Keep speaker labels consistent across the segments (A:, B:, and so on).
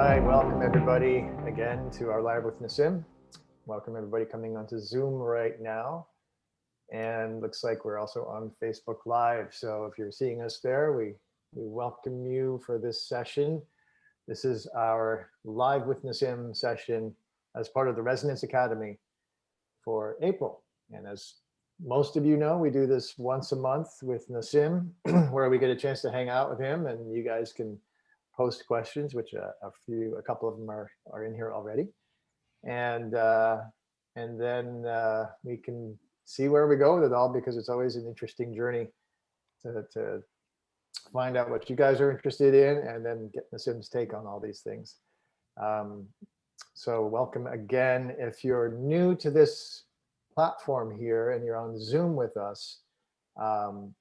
A: right, welcome everybody again to our Live with Nassim. Welcome everybody coming onto Zoom right now. And looks like we're also on Facebook Live. So if you're seeing us there, we welcome you for this session. This is our Live with Nassim session as part of the Resonance Academy for April. And as most of you know, we do this once a month with Nassim, where we get a chance to hang out with him, and you guys can post questions, which a couple of them are in here already, and then we can see where we go with it all, because it's always an interesting journey to find out what you guys are interested in and then get Nassim's take on all these things. So welcome again. If you're new to this platform here and you're on Zoom with us, and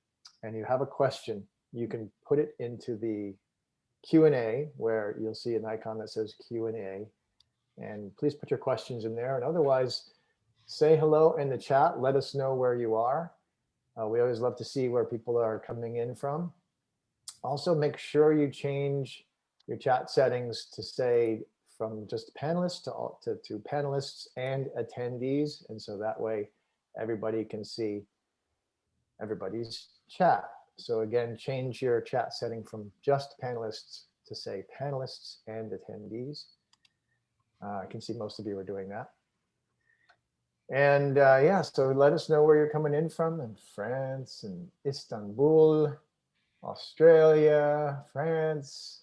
A: you have a question, you can put it into the Q&A, where you'll see an icon that says Q&A, and please put your questions in there. And otherwise, say hello in the chat. Let us know where you are. We always love to see where people are coming in from. Also, make sure you change your chat settings to say from just panelists to panelists and attendees, and so that way everybody can see everybody's chat. So again, change your chat setting from just panelists to say panelists and attendees. I can see most of you are doing that. And yeah, so let us know where you're coming in from, in France and Istanbul, Australia, France.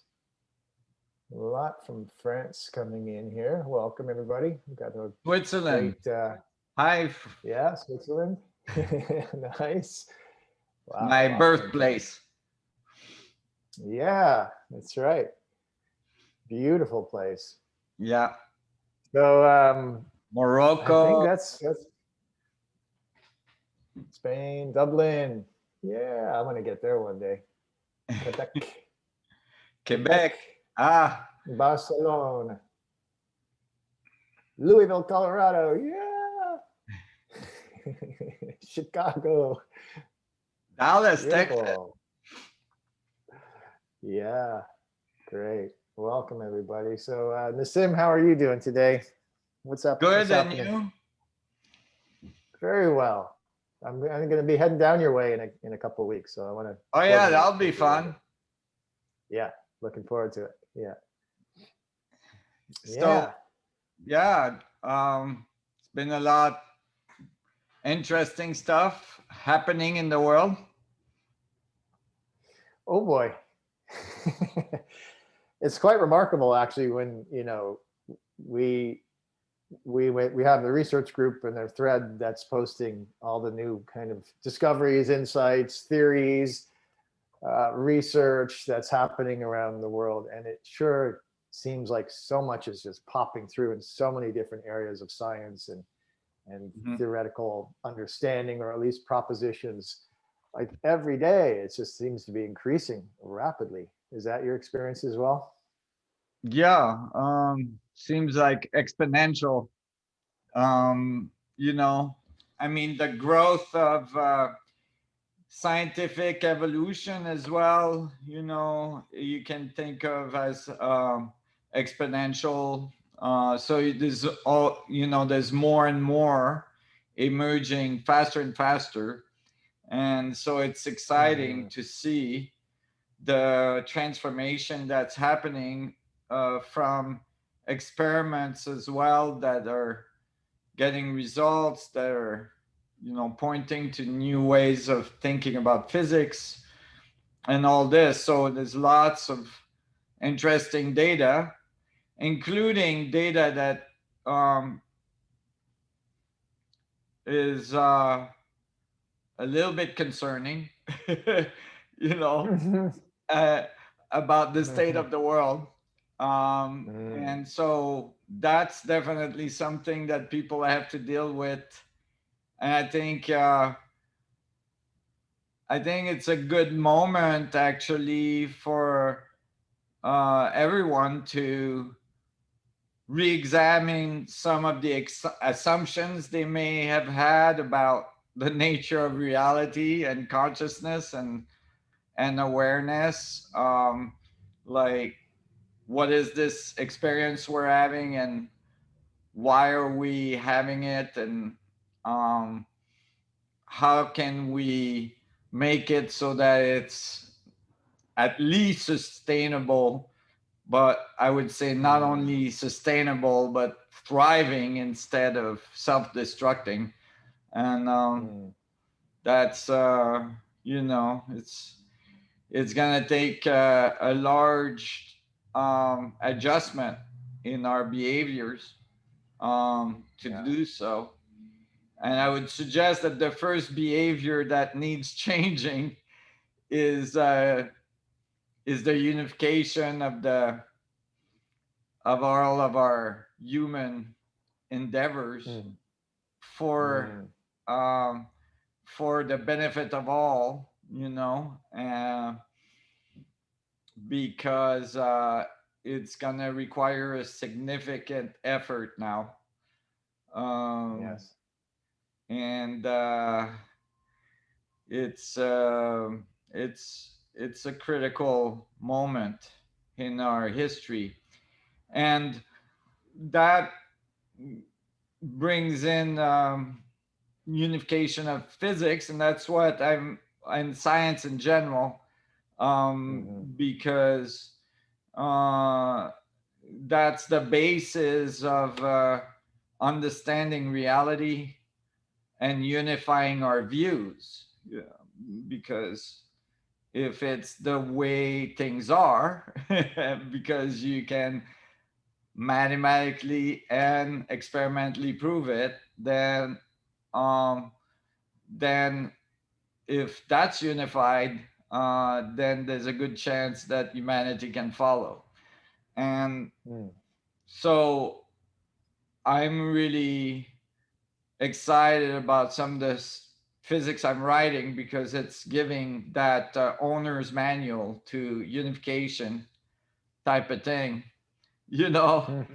A: A lot from France coming in here. Welcome everybody. We've got a
B: Switzerland.
A: Great,
B: Hi.
A: Yeah, Switzerland. Nice. Wow,
B: My
A: wow.
B: birthplace.
A: Yeah, that's right. Beautiful place.
B: Yeah.
A: So
B: Morocco.
A: I think that's Spain, Dublin. Yeah, I'm gonna get there one day. Quebec.
B: Quebec. Ah.
A: Barcelona. Louisville, Colorado. Yeah. Chicago.
B: Dallas,
A: Beautiful.
B: Texas.
A: Yeah, great. Welcome everybody. So Nassim, how are you doing today? What's up?
B: Good,
A: What's
B: and
A: happening?
B: you?
A: Very well. I'm going to be heading down your way in a couple of weeks, so I want to.
B: Oh yeah, that'll be fun.
A: Yeah, looking forward to it. Yeah.
B: So, yeah, it's been a lot interesting stuff happening in the world.
A: Oh boy. It's quite remarkable, actually, when we have the research group and their thread that's posting all the new kind of discoveries, insights, theories, research that's happening around the world, and it sure seems like so much is just popping through in so many different areas of science and theoretical understanding, or at least propositions. Like every day, it just seems to be increasing rapidly. Is that your experience as well?
B: Yeah, seems like exponential. I mean, the growth of scientific evolution as well, you can think of as exponential. So there's more and more emerging faster and faster. And so it's exciting to see the transformation that's happening from experiments as well that are getting results that are pointing to new ways of thinking about physics and all this. So there's lots of interesting data, including data that is a little bit concerning, about the state of the world. And so that's definitely something that people have to deal with. And I think it's a good moment actually for everyone to re-examine some of the assumptions they may have had about the nature of reality and consciousness and awareness. Like what is this experience we're having, and why are we having it, and um, how can we make it so that it's at least sustainable, but I would say not only sustainable but thriving instead of self-destructing. And that's you know, it's gonna take a large adjustment in our behaviors to do so. And I would suggest that the first behavior that needs changing is the unification of all of our human endeavors for um, for the benefit of all, you know, because it's gonna require a significant effort now.
A: Yes.
B: And it's it's a critical moment in our history, and that brings in unification of physics, and that's what I'm in science in general, because uh, that's the basis of understanding reality and unifying our views. Yeah, because if it's the way things are, because you can mathematically and experimentally prove it, um, then if that's unified, then there's a good chance that humanity can follow. And so I'm really excited about some of this physics I'm writing, because it's giving that owner's manual to unification type of thing. You know,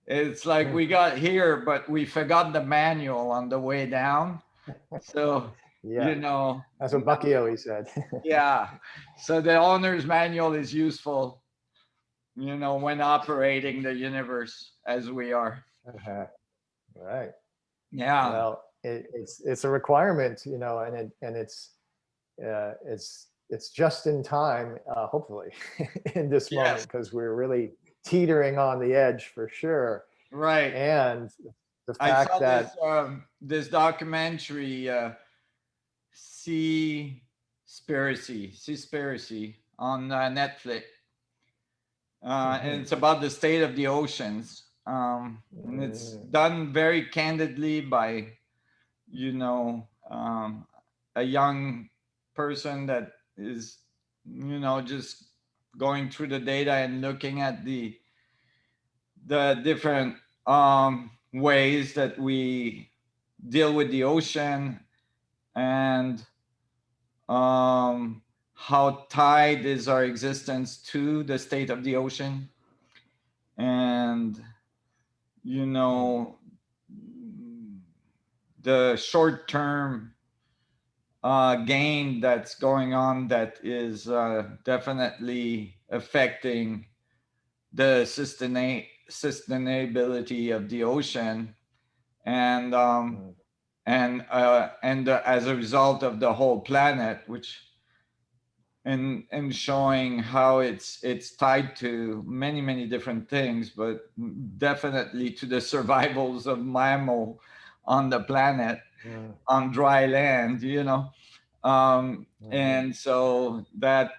B: it's like we got here, but we forgot the manual on the way down. So, you know,
A: That's what Bucky always said.
B: yeah. So the owner's manual is useful, you know, when operating the universe as we are.
A: Right.
B: Yeah.
A: Well, it's a requirement, you know, and it's just in time, hopefully, in this moment,
B: Yes.
A: because we're really teetering on the edge for sure.
B: Right.
A: And the
B: I
A: fact
B: saw
A: that
B: this documentary, Seaspiracy on Netflix, and it's about the state of the oceans. And it's done very candidly by, you know, a young person that is, you know, just going through the data and looking at the different ways that we deal with the ocean, and how tied is our existence to the state of the ocean, and you know, the short term gain that's going on that is definitely affecting the sustainability of the ocean, and as a result of the whole planet, which and showing how it's tied to many different things, but definitely to the survivals of mammal on the planet, on dry land, you know. And so that,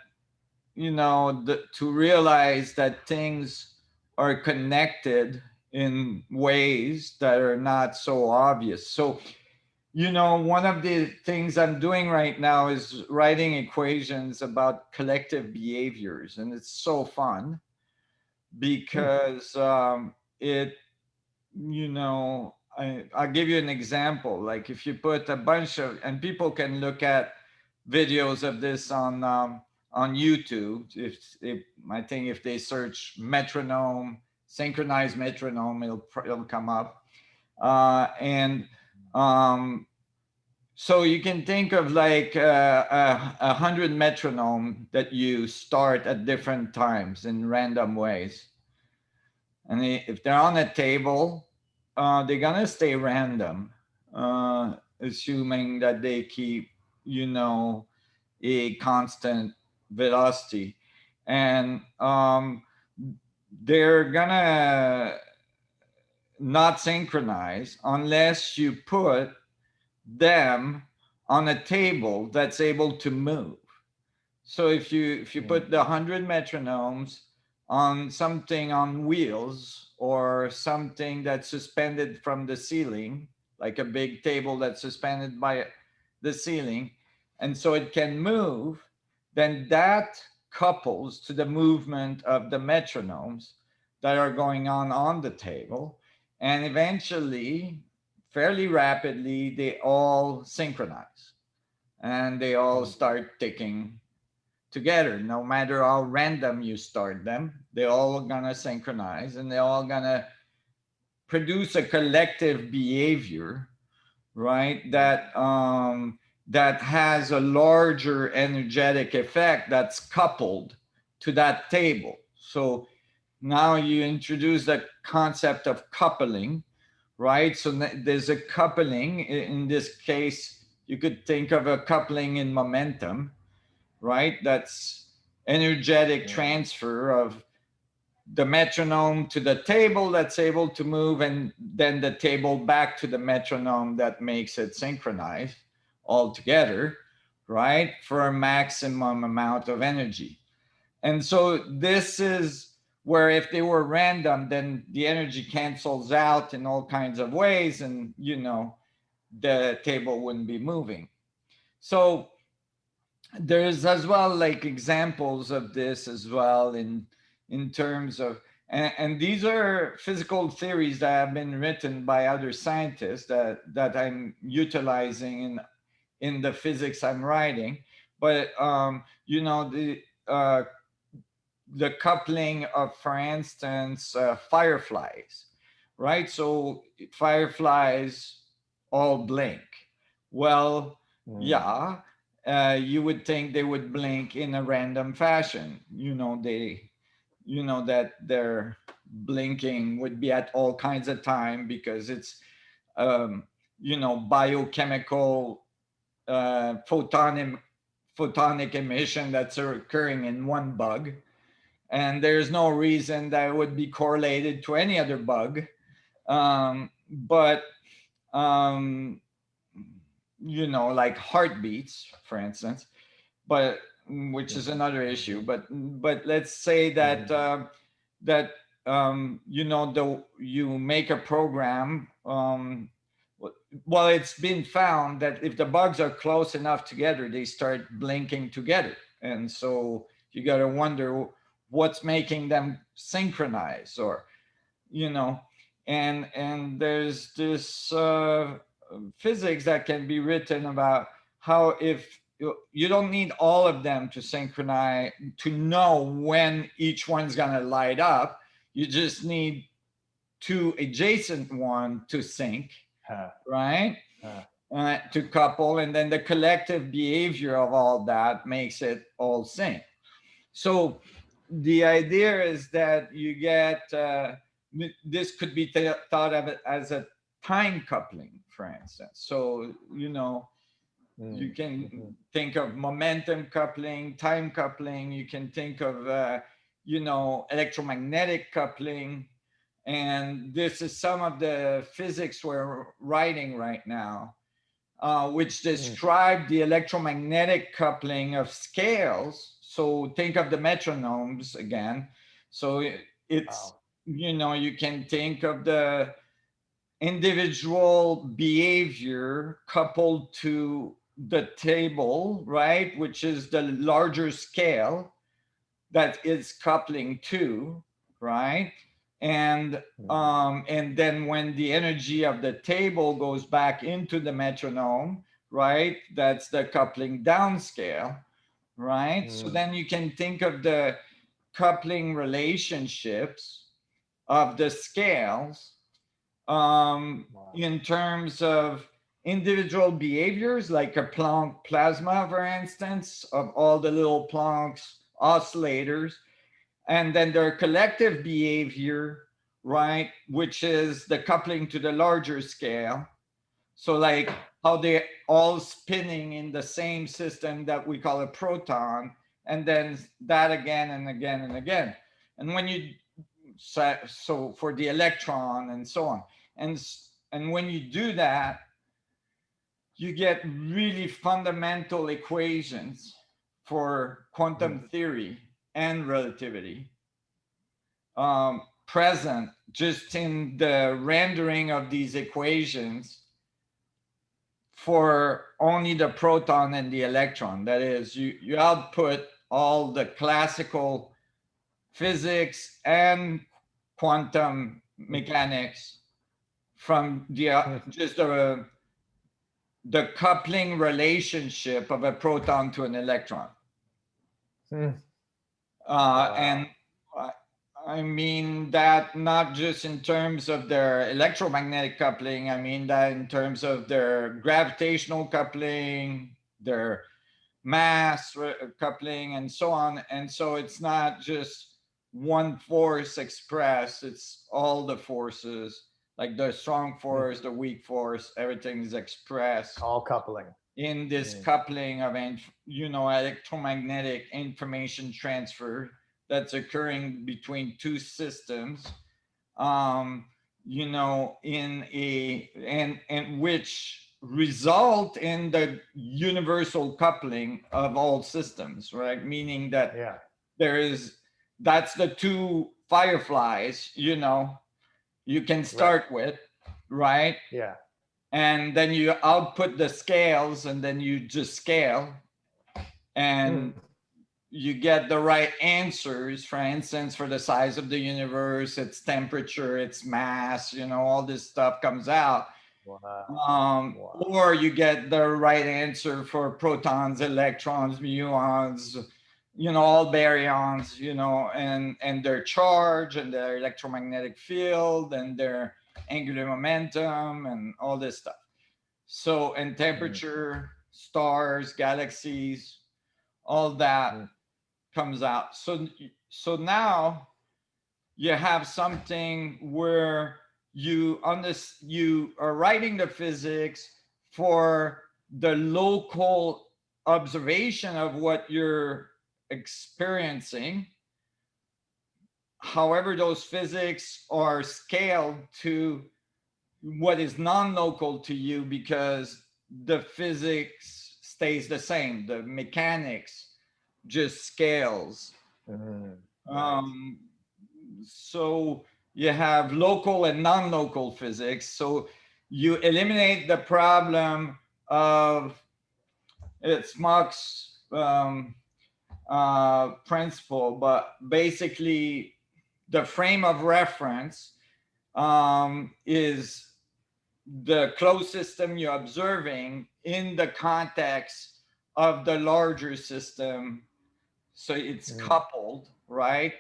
B: you know, to realize that things are connected in ways that are not so obvious. So, you know, one of the things I'm doing right now is writing equations about collective behaviors, and it's so fun because it, you know, I'll give you an example. Like if you put a bunch of, and people can look at videos of this on YouTube. If I think if they search metronome, synchronized metronome, it'll come up, and so you can think of like 100 metronome that you start at different times in random ways. And if they're on a table, they're gonna stay random, assuming that they keep, you know, a constant velocity, and they're gonna not synchronize unless you put them on a table that's able to move. So if you put the 100 metronomes on something on wheels or something that's suspended from the ceiling, like a big table that's suspended by the ceiling, and so it can move, then that couples to the movement of the metronomes that are going on the table, and eventually, fairly rapidly, they all synchronize and they all start ticking together. No matter how random you start them, they're all gonna synchronize and they're all gonna produce a collective behavior, right? That has a larger energetic effect that's coupled to that table. So now you introduce the concept of coupling, right? So there's a coupling. In this case, you could think of a coupling in momentum, right? That's energetic transfer of the metronome to the table that's able to move, and then the table back to the metronome that makes it synchronize all together, right? For a maximum amount of energy. And so this is where if they were random, then the energy cancels out in all kinds of ways, and you know, the table wouldn't be moving. So there's as well like examples of this as well in terms of, and these are physical theories that have been written by other scientists that I'm utilizing in the physics I'm writing. But you know, the coupling of, for instance, fireflies, right? So fireflies all blink. Well, yeah, you would think they would blink in a random fashion. You know, you know that their blinking would be at all kinds of time because it's, you know, biochemical photonic emission that's occurring in one bug, and there's no reason that it would be correlated to any other bug. But you know, like heartbeats, for instance, but which is another issue. But let's say that that you know, you make a program. Well, it's been found that if the bugs are close enough together, they start blinking together, and so you got to wonder what's making them synchronize, or you know, and there's this physics that can be written about how if you don't need all of them to synchronize to know when each one's going to light up, you just need two adjacent one to sync, right? To couple, and then the collective behavior of all that makes it all sync. So the idea is that you get this could be thought of as a time coupling, for instance. So you know, you can think of momentum coupling, time coupling. You can think of you know, electromagnetic coupling, and this is some of the physics we're writing right now, which describe the electromagnetic coupling of scales. So think of the metronomes again. So it's, you know, you can think of the individual behavior coupled to the table, right? Which is the larger scale that is coupling to, right? And then when the energy of the table goes back into the metronome, right? That's the coupling downscale, right? So then you can think of the coupling relationships of the scales in terms of individual behaviors, like a Planck plasma, for instance, of all the little Planck's oscillators, and then their collective behavior right? Which is the coupling to the larger scale. So like how they're all spinning in the same system that we call a proton, and then that again and again and again. And when you, so for the electron and so on. And when you do that, you get really fundamental equations for quantum theory and relativity present just in the rendering of these equations for only the proton and the electron. That is, you output all the classical physics and quantum mechanics from the just the coupling relationship of a proton to an electron.
A: Wow.
B: And I mean that not just in terms of their electromagnetic coupling, I mean that in terms of their gravitational coupling, their mass coupling, and so on. And so it's not just one force expressed, it's all the forces, like the strong force, the weak force, everything is expressed.
A: All coupling.
B: In this coupling of, electromagnetic information transfer that's occurring between two systems, in a, and which result in the universal coupling of all systems, right? Meaning that that's the two fireflies, you can start with, right?
A: Yeah.
B: And then you output the scales, and then you just scale, and you get the right answers. For instance, for the size of the universe, its temperature, its mass, all this stuff comes out.
A: Wow.
B: Or you get the right answer for protons, electrons, muons, all baryons, and their charge and their electromagnetic field and their angular momentum and all this stuff. So, and temperature, stars, galaxies, all that comes out. So now you have something where you are writing the physics for the local observation of what you're experiencing. However, those physics are scaled to what is non-local to you because the physics stays the same. The mechanics just scales. So you have local and non-local physics. So you eliminate the problem of it's Mach's principle, but basically the frame of reference is the closed system you're observing in the context of the larger system. So it's coupled, right?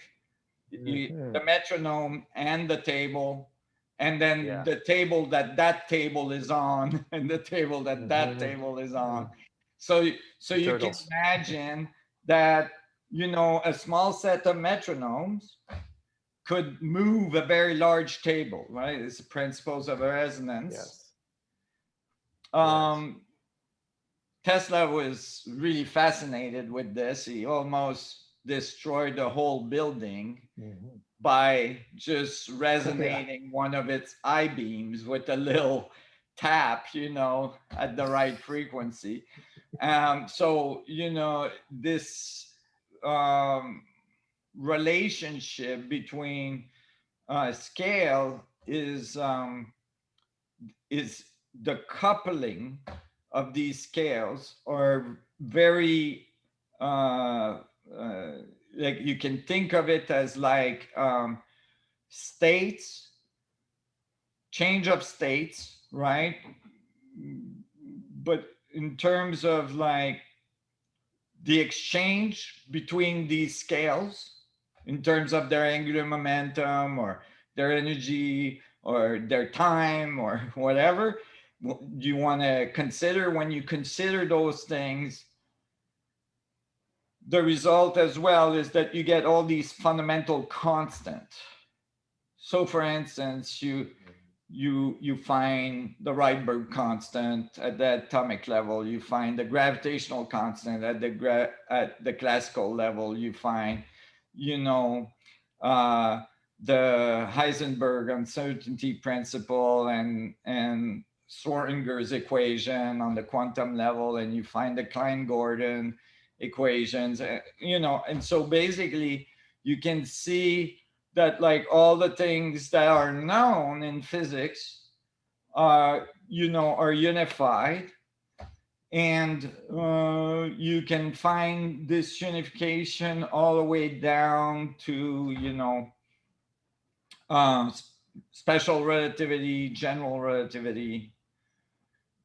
B: The metronome and the table, and then the table that table is on, and the table that table is on. So you can imagine that, a small set of metronomes could move a very large table, right? It's the principles of resonance. Tesla was really fascinated with this. He almost destroyed the whole building by just resonating one of its I-beams with a little tap, at the right frequency. So, this relationship between scale is the coupling of these scales are very like you can think of it as like states, change of states, right? But in terms of like the exchange between these scales, in terms of their angular momentum or their energy or their time or whatever you want to consider, when you consider those things, the result as well is that you get all these fundamental constants. So for instance, you find the Rydberg constant at the atomic level, you find the gravitational constant at the classical level, you find, you know, uh, the Heisenberg uncertainty principle and Schrodinger's equation on the quantum level, and you find the Klein-Gordon equations, you know, and so basically you can see that like all the things that are known in physics are, you know, are unified, and you can find this unification all the way down to, you know, special relativity, general relativity.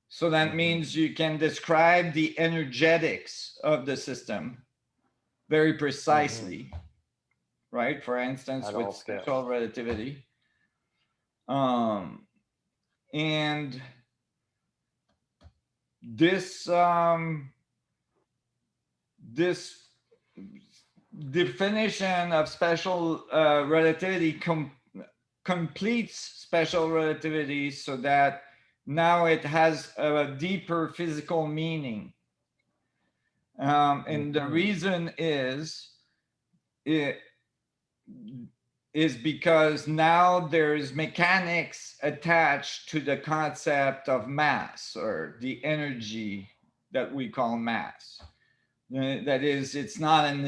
B: So that means you can describe the energetics of the system very precisely, right? For instance, with special relativity. And this this definition of special relativity completes special relativity so that now it has a deeper physical meaning. And the reason is because now there's mechanics attached to the concept of mass, or the energy that we call mass. That is, it's not an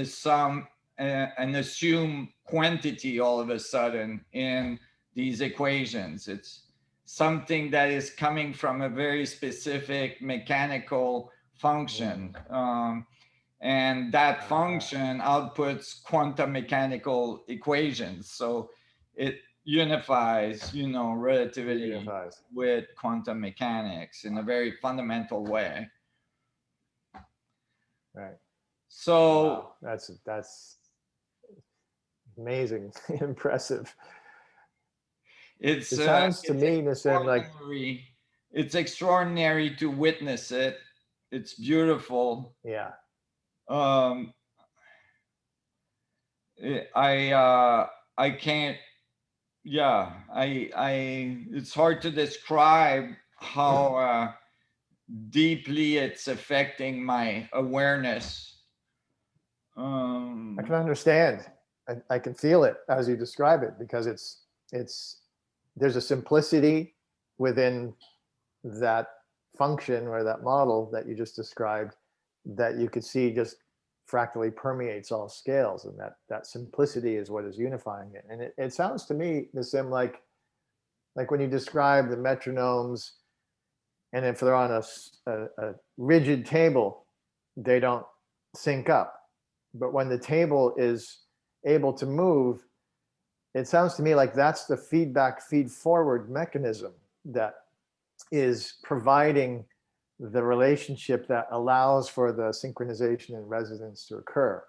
B: assumed quantity all of a sudden in these equations. It's something that is coming from a very specific mechanical function. And that function outputs quantum mechanical equations. So it unifies, you know, relativity with quantum mechanics in a very fundamental way.
A: Right.
B: So
A: wow. That's amazing, impressive. It sounds to me, Nassim, like
B: it's extraordinary to witness it. It's beautiful.
A: Yeah.
B: I can't. Yeah, it's hard to describe how deeply it's affecting my awareness.
A: I can understand. I can feel it as you describe it, because there's a simplicity within that function or that model that you just described that you could see just fractally permeates all scales, and that simplicity is what is unifying it. And it sounds to me, Nassim, like when you describe the metronomes, and if they're on a rigid table, they don't sync up. But when the table is able to move, it sounds to me like that's the feedback feed forward mechanism that is providing the relationship that allows for the synchronization and resonance to occur.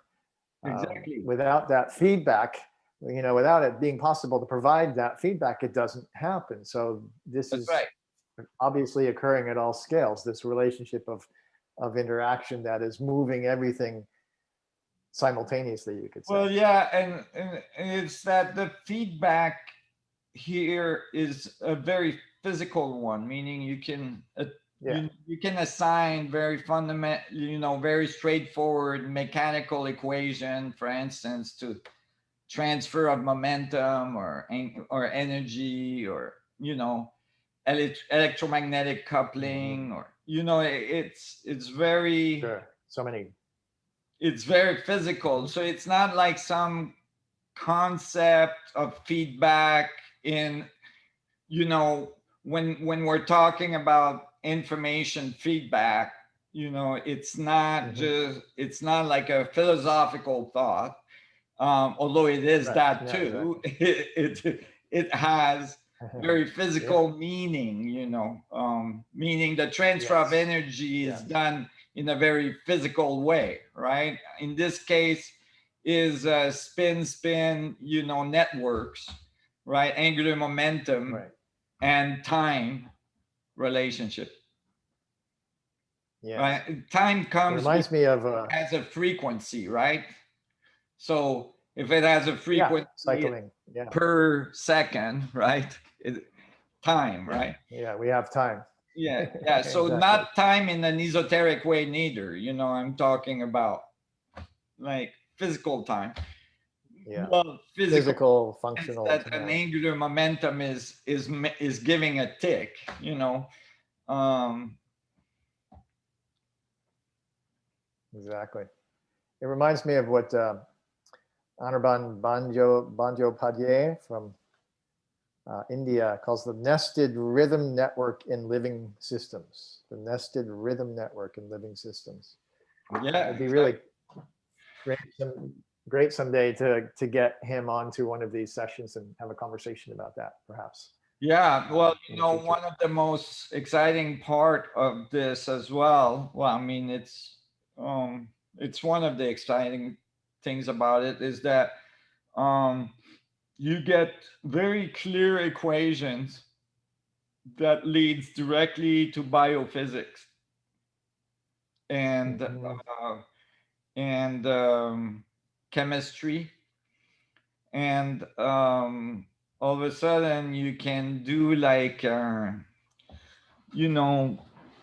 B: Exactly.
A: Without that feedback, you know, without it being possible to provide that feedback, it doesn't happen. So this is right. Obviously occurring at all scales, this relationship of interaction that is moving everything simultaneously, you could say.
B: Well, yeah, and it's that the feedback here is a very physical one, meaning you can you can assign very fundamental, you know, very straightforward mechanical equation, for instance, to transfer of momentum or energy, or, you know, electromagnetic coupling, or, you know, it's very
A: so many.
B: It's very physical. So it's not like some concept of feedback in, you know, when we're talking about information feedback, you know, it's not just, it's not like a philosophical thought, although it is that too. It has very physical meaning, you know, meaning the transfer of energy is done in a very physical way, right? In this case is spin, you know, networks, right? Angular momentum and time relationship. Right? Time comes,
A: it reminds me of
B: as a frequency, right? So If it has a frequency
A: cycling,
B: per second, right? Time, right?
A: Yeah, we have time.
B: Yeah. So
A: Exactly.
B: not time in an esoteric way neither. I'm talking about like physical time.
A: Yeah.
B: Well,
A: Physical functional
B: that
A: time.
B: an angular momentum is giving a tick.
A: Exactly. It reminds me of what Anirban Bandyopadhyay from India calls the nested rhythm network in living systems. The nested rhythm network in living systems.
B: Yeah,
A: It'd be really great someday to get him onto one of these sessions and have a conversation about that, perhaps.
B: Yeah, well, one of the most exciting part of this as well. Well, I mean, it's one of the exciting things about it is that you get very clear equations that leads directly to biophysics and chemistry, and all of a sudden you can do like an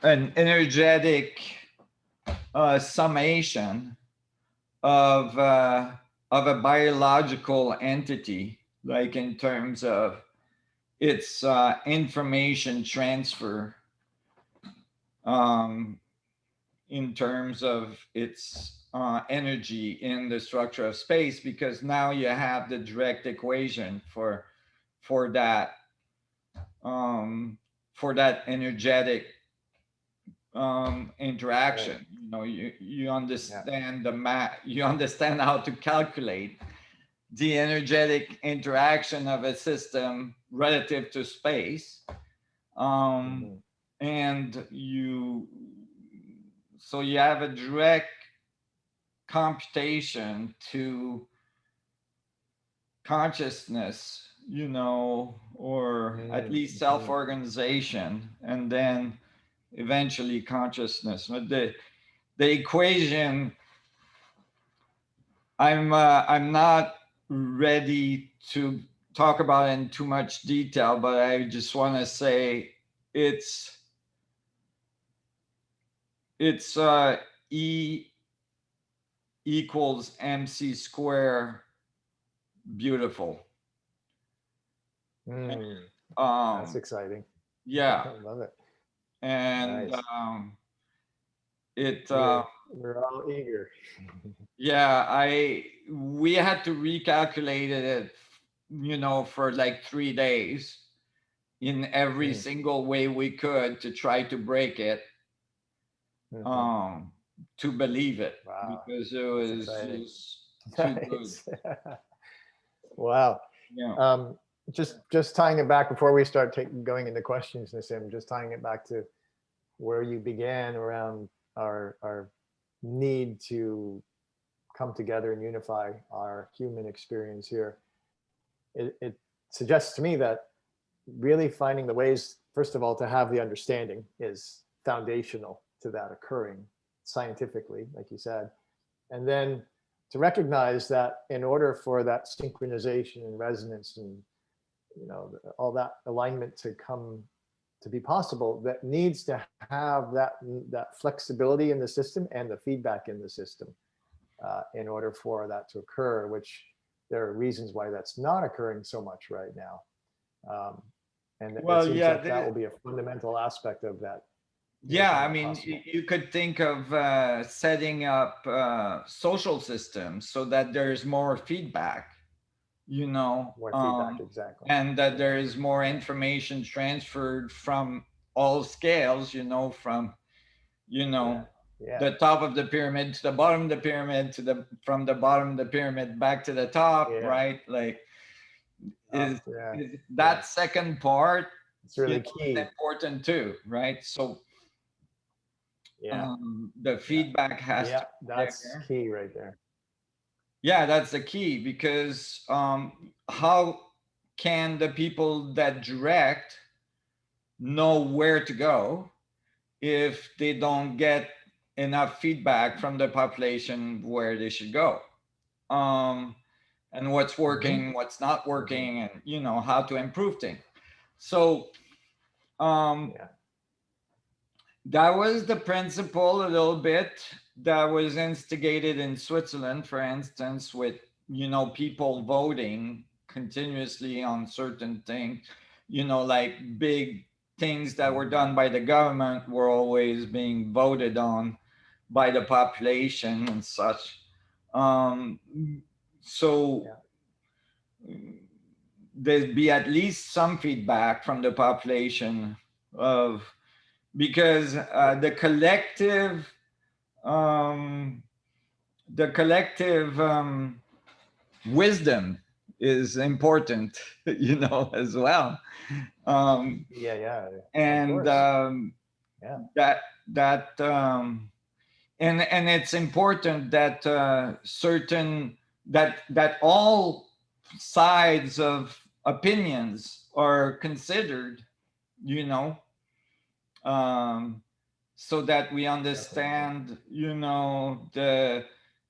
B: energetic summation of a biological entity, like in terms of its information transfer, in terms of its energy in the structure of space, because now you have the direct equation for that energetic interaction. You understand the math. You understand how to calculate the energetic interaction of a system relative to space, and so you have a direct computation to consciousness, or at least self-organization, and then eventually consciousness. But the equation, I'm not ready to talk about it in too much detail, but I just want to say it's E equals MC square beautiful.
A: That's exciting.
B: Yeah.
A: I love it.
B: And
A: nice. We're all eager.
B: Yeah, we had to recalculate it, for like 3 days in every single way we could to try to break it, to believe it.
A: Wow.
B: Because it was just too good.
A: Wow.
B: Yeah.
A: Just tying it back before we start going into questions, Nassim, just tying it back to where you began around our need to come together and unify our human experience here. It suggests to me that really finding the ways, first of all, to have the understanding is foundational to that occurring scientifically, like you said. And then to recognize that in order for that synchronization and resonance and all that alignment to come to be possible, that needs to have that flexibility in the system and the feedback in the system in order for that to occur, which there are reasons why that's not occurring so much right now. And it seems like that will be a fundamental aspect of that.
B: Yeah, I mean, you could think of setting up social systems so that there's more feedback,
A: more feedback, exactly,
B: and that there is more information transferred from all scales, from the top of the pyramid to the bottom of the pyramid from the bottom of the pyramid back to the top, right? Like, is that second part,
A: it's really key,
B: important too, right? So the feedback has to be
A: that's
B: there.
A: key right there.
B: Yeah, that's the key, because how can the people that direct know where to go if they don't get enough feedback from the population where they should go? and what's working, what's not working, and you know how to improve things. So
A: Yeah.
B: that was the principle a little bit that was instigated in Switzerland, for instance, with you know people voting continuously on certain things, you know, like big things that were done by the government were always being voted on by the population and such. Um, so there'd be at least some feedback from the population of because um, the collective wisdom is important, you know, as well.
A: Yeah. Of
B: And
A: course. Yeah.
B: that that and it's important that that all sides of opinions are considered, you know, um, so that we
A: Definitely.
B: understand, you know, the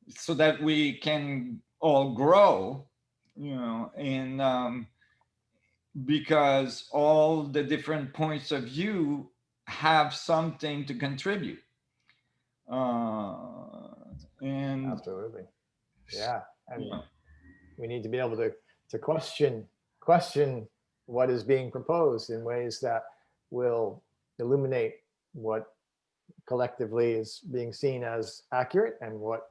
B: so that we can all grow, you know, in because all the different points of view have something to contribute. Uh, and
A: Absolutely. Yeah.
B: you
A: And
B: know,
A: we need to be able to question what is being proposed in ways that will illuminate what collectively is being seen as accurate and what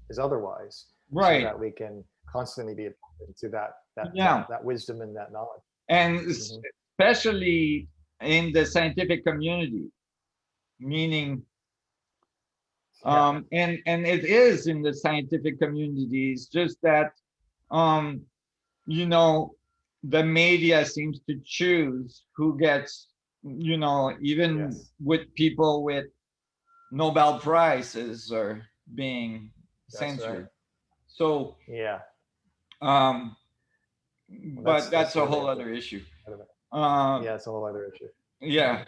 A: is otherwise, so
B: right,
A: that we can constantly be attentive to
B: yeah,
A: that wisdom and that knowledge.
B: and
A: Hmm.
B: especially in the scientific community, meaning
A: Yeah.
B: and it is in the scientific community. It's just that um, you know the media seems to choose who gets, you know, even
A: Yes.
B: with people with Nobel prizes are being
A: That's right.
B: censored. So
A: Yeah.
B: um,
A: Well,
B: but that's
A: that's
B: a
A: really
B: whole
A: a big
B: other issue.
A: part of it.
B: uh,
A: Yeah, it's a whole other issue.
B: yeah.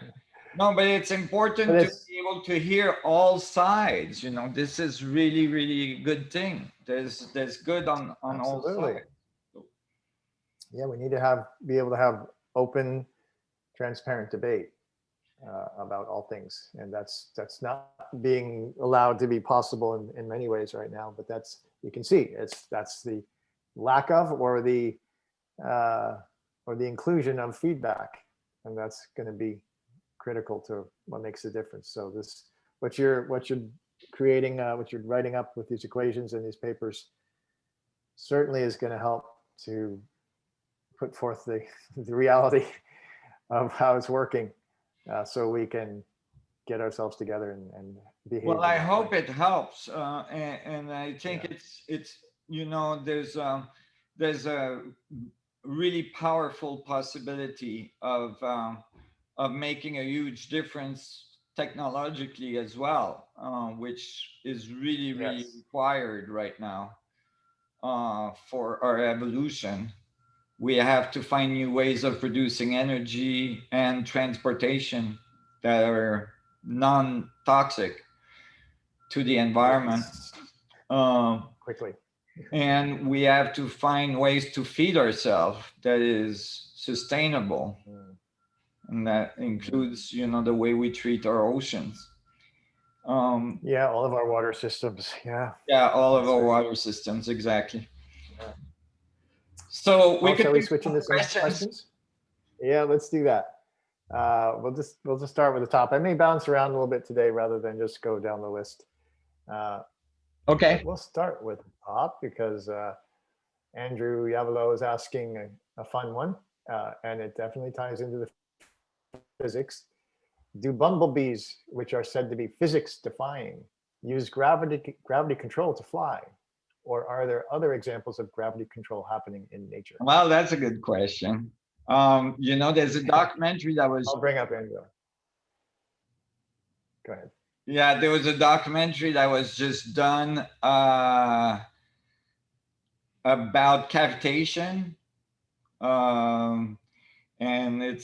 B: No, but it's
A: But
B: important to
A: it's
B: be able to hear all sides. You know, this is really, really good thing. There's good on all
A: absolutely,
B: sides. So,
A: yeah, we need to have be able to have open, transparent debate about all things, and that's not being allowed to be possible in many ways right now. But that's, you can see that's the lack of, uh, or the inclusion of feedback, and that's going to be critical to what makes a difference. So this, what you're creating, what you're writing up with these equations and these papers, certainly is going to help to put forth the reality of how it's working, so we can get ourselves together and
B: well,
A: behave in
B: I
A: that way.
B: hope it helps, and I think
A: Yeah.
B: it's you know there's a really powerful possibility of making a huge difference technologically as well, which is really really
A: Yes.
B: required right now for our evolution. We have to find new ways of producing energy and transportation that are non-toxic to the environment.
A: Yes.
B: Um,
A: Quickly.
B: and we have to find ways to feed ourselves that is sustainable,
A: Mm.
B: and that
A: Hmm.
B: includes, you know, the way we treat our oceans. Um,
A: Yeah, all of our water systems. Yeah,
B: yeah, all of
A: that's
B: our
A: right.
B: water systems, exactly.
A: Yeah.
B: So we
A: Well,
B: could
A: shall we
B: do
A: switch
B: some
A: into some
B: questions.
A: questions? Yeah, let's do that. We'll just start with the top. I may bounce around a little bit today rather than just go down the list. Uh, but
B: Okay.
A: we'll start with the top because Andrew Yavalo is asking a fun one, and it definitely ties into the physics. Do bumblebees, which are said to be physics defying, use gravity control to fly? Or are there other examples of gravity control happening in nature?
B: Well, that's a good question. You know, there's a documentary that was,
A: I'll bring up Andrew. Go ahead.
B: yeah, there was a documentary that was just done about cavitation. Um, and it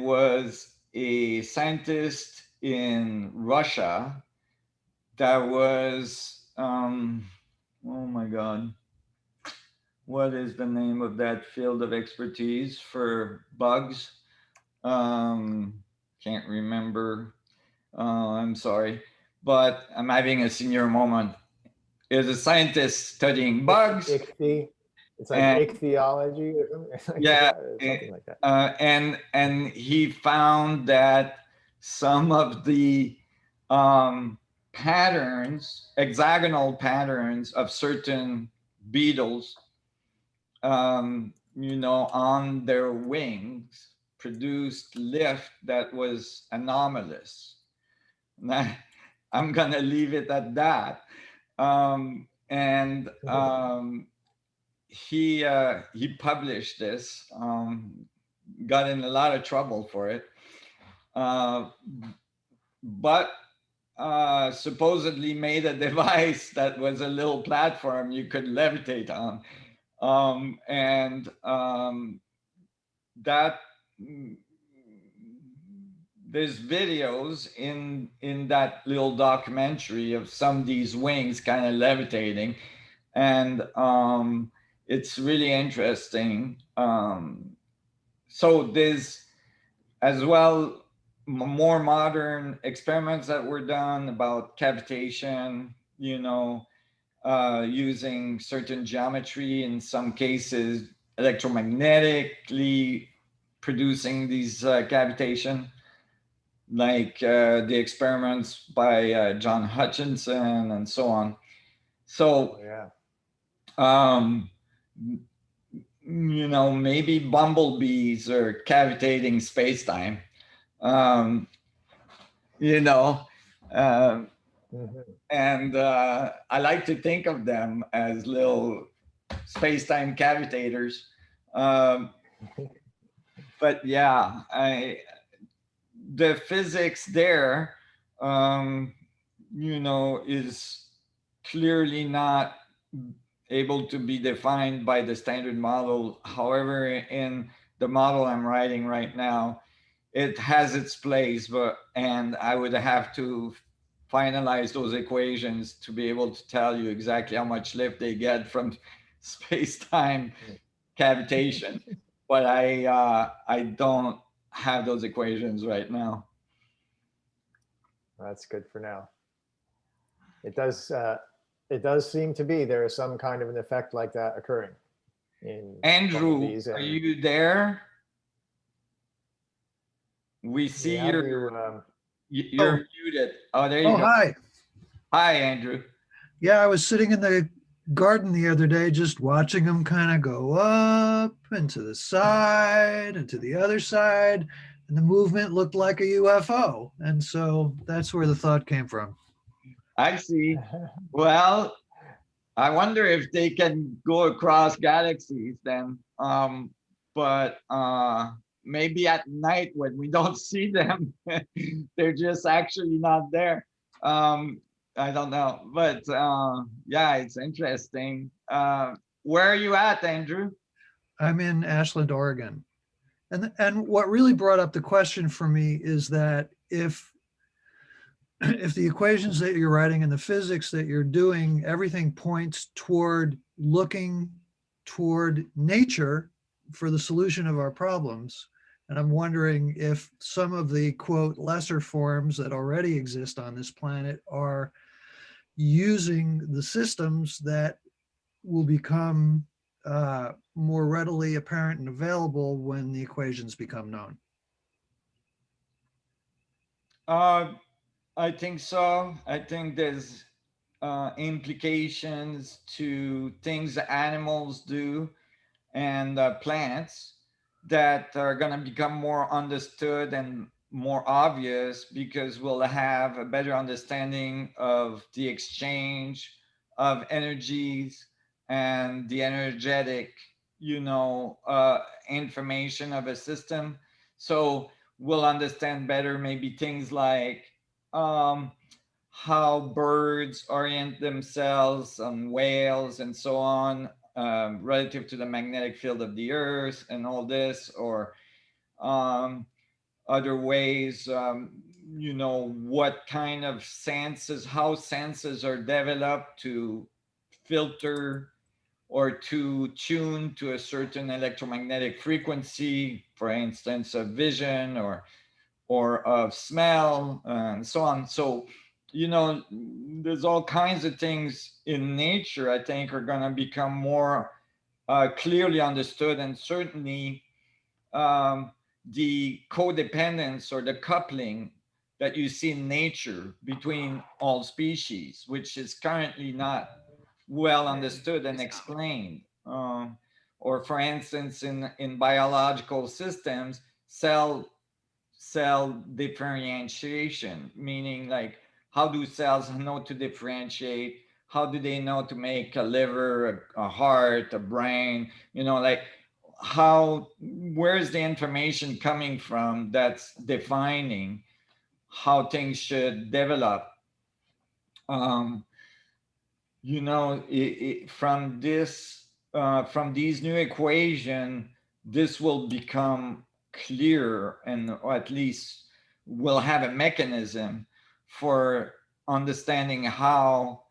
B: was a scientist in Russia that was, oh my God. what is the name of that field of expertise for bugs? Um, can't remember. I'm sorry, but I'm having a senior moment. Is a scientist studying bugs,
A: It's like
B: and
A: ichthyology or something like
B: yeah,
A: that, or something like that.
B: and he found that some of the um, patterns, hexagonal patterns of certain beetles, on their wings produced lift that was anomalous. Now, I'm gonna leave it at that. And he published this, got in a lot of trouble for it, uh, but supposedly made a device that was a little platform you could levitate on, and that there's videos in that little documentary of some of these wings kind of levitating, and it's really interesting. So there's as well more modern experiments that were done about cavitation, using certain geometry, in some cases electromagnetically producing these cavitation, like the experiments by John Hutchinson and so on. So,
A: Yeah.
B: Maybe bumblebees are cavitating space-time. Um, you know, um, and I like to think of them as little space-time cavitators. Um, but yeah, the physics there, um, is clearly not able to be defined by the standard model. However, in the model I'm writing right now, it has its place, and I would have to finalize those equations to be able to tell you exactly how much lift they get from space-time cavitation. But I don't have those equations right now.
A: That's good for now. It does seem to be there is some kind of an effect like that occurring in
B: Andrew,
A: bumblebees.
B: are
A: And
B: you there? We
A: we
B: see
A: have you.
B: you're muted. Oh, there you
C: Oh,
B: go.
C: hi.
B: Hi, Andrew.
C: Yeah, I was sitting in the garden the other day just watching them kind of go up and to the side and to the other side. And the movement looked like a UFO. And so that's where the thought came from.
B: I see. Well, I wonder if they can go across galaxies then. But maybe at night when we don't see them, they're just actually not there. I don't know. But yeah, it's interesting. Where are you at, Andrew?
C: I'm in Ashland, Oregon. And what really brought up the question for me is that if the equations that you're writing and the physics that you're doing, everything points toward looking toward nature for the solution of our problems. And I'm wondering if some of the quote lesser forms that already exist on this planet are using the systems that will become more readily apparent and available when the equations become known.
B: I think so. I think there's implications to things that animals do and plants that are going to become more understood and more obvious because we'll have a better understanding of the exchange of energies and the energetic, information of a system. So we'll understand better maybe things like um, how birds orient themselves on whales and so on, relative to the magnetic field of the earth and all this, or um, other ways, what kind of senses, how senses are developed to filter or to tune to a certain electromagnetic frequency, for instance, of vision or of smell, and so on. So, you know, there's all kinds of things in nature I think are going to become more clearly understood, and certainly the codependence or the coupling that you see in nature between all species, which is currently not well understood and explained. Or for instance, in biological systems, cell differentiation, meaning like how do cells know to differentiate? How do they know to make a liver, a heart, a brain? You know, like how, where's the information coming from that's defining how things should develop? Um, you know, from this, from these new equation, this will become clear, and or at least will have a mechanism for understanding how,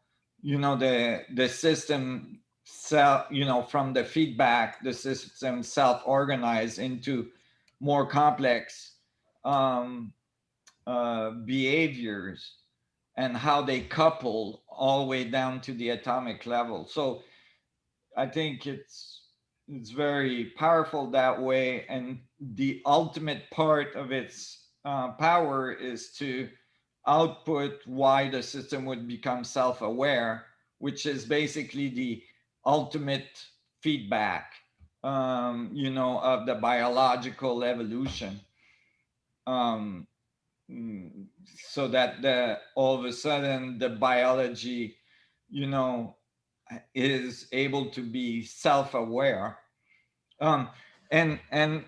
B: you know, the system self, you know, from the feedback, the system self-organize into more complex behaviors, and how they couple all the way down to the atomic level. So I think it's very powerful that way, and the ultimate part of its power is to output why the system would become self-aware, which is basically the ultimate feedback, you know, of the biological evolution. Um, so that all of a sudden the biology, you know, is able to be self-aware. um and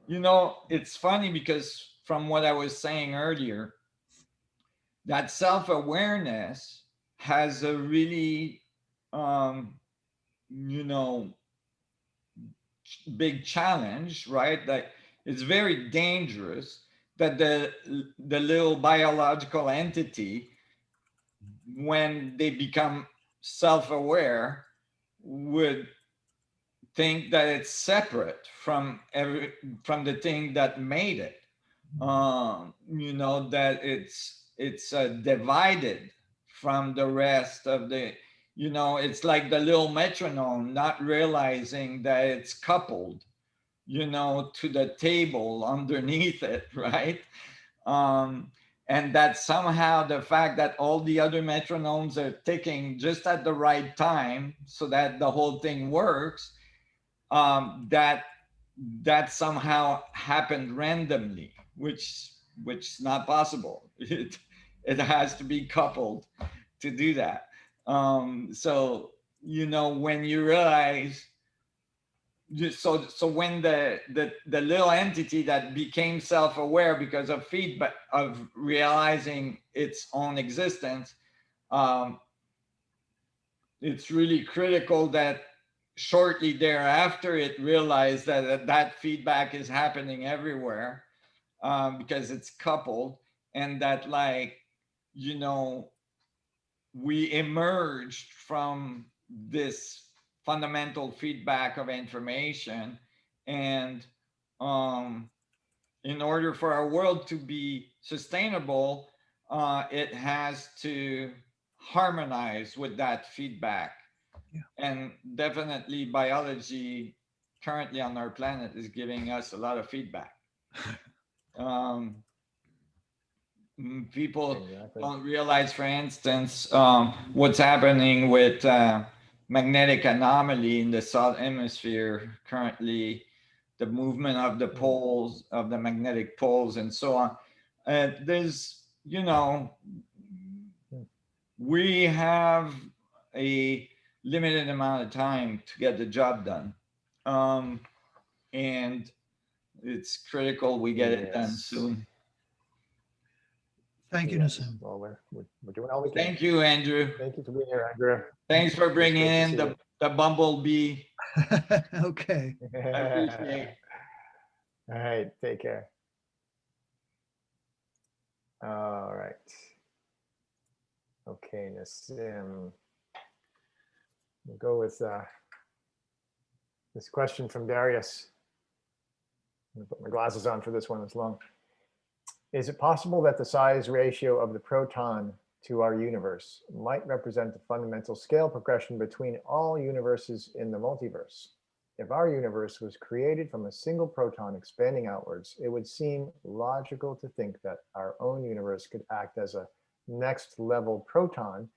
B: you know, it's funny because from what I was saying earlier, that self-awareness has a really you know, big challenge, right? That it's very dangerous that the little biological entity, when they become self-aware, would think that it's separate from from the thing that made it. You know, that it's divided from the rest of the, you know, it's like the little metronome not realizing that it's coupled, you know, to the table underneath it, right? um, and that somehow the fact that all the other metronomes are ticking just at the right time so that the whole thing works, that somehow happened randomly, which is not possible. It has to be coupled to do that. So you know, when you realize, so when the little entity that became self-aware because of feedback, of realizing its own existence, um, it's really critical that shortly thereafter it realized that feedback is happening everywhere, because it's coupled, and that, like, you know, we emerged from this fundamental feedback of information, and um, in order for our world to be sustainable, it has to harmonize with that feedback.
C: Yeah.
B: And definitely biology currently on our planet is giving us a lot of feedback. um, People
A: Exactly.
B: don't realize, for instance, what's happening with magnetic anomaly in the southern hemisphere currently, the movement of the poles, of the magnetic poles, and so on. There's, you know, we have a limited amount of time to get the job done. And it's critical we get it done
A: Yes.
B: soon.
C: Thank you,
A: Yes.
C: Nassim.
A: Well, we're doing all we can.
B: Thank you, Andrew.
A: Thank you for being here, Andrew.
B: Thanks for
A: It's
B: bringing
A: great to
B: in
A: see you.
B: the bumblebee.
C: Okay.
B: I appreciate it.
A: All right. Take care. All right. Okay, Nassim. We'll go with This question from Darius. I'm gonna put my glasses on for this one, it's long. Is it possible that the size ratio of the proton to our universe might represent the fundamental scale progression between all universes in the multiverse? If our universe was created from a single proton expanding outwards, it would seem logical to think that our own universe could act as a next level proton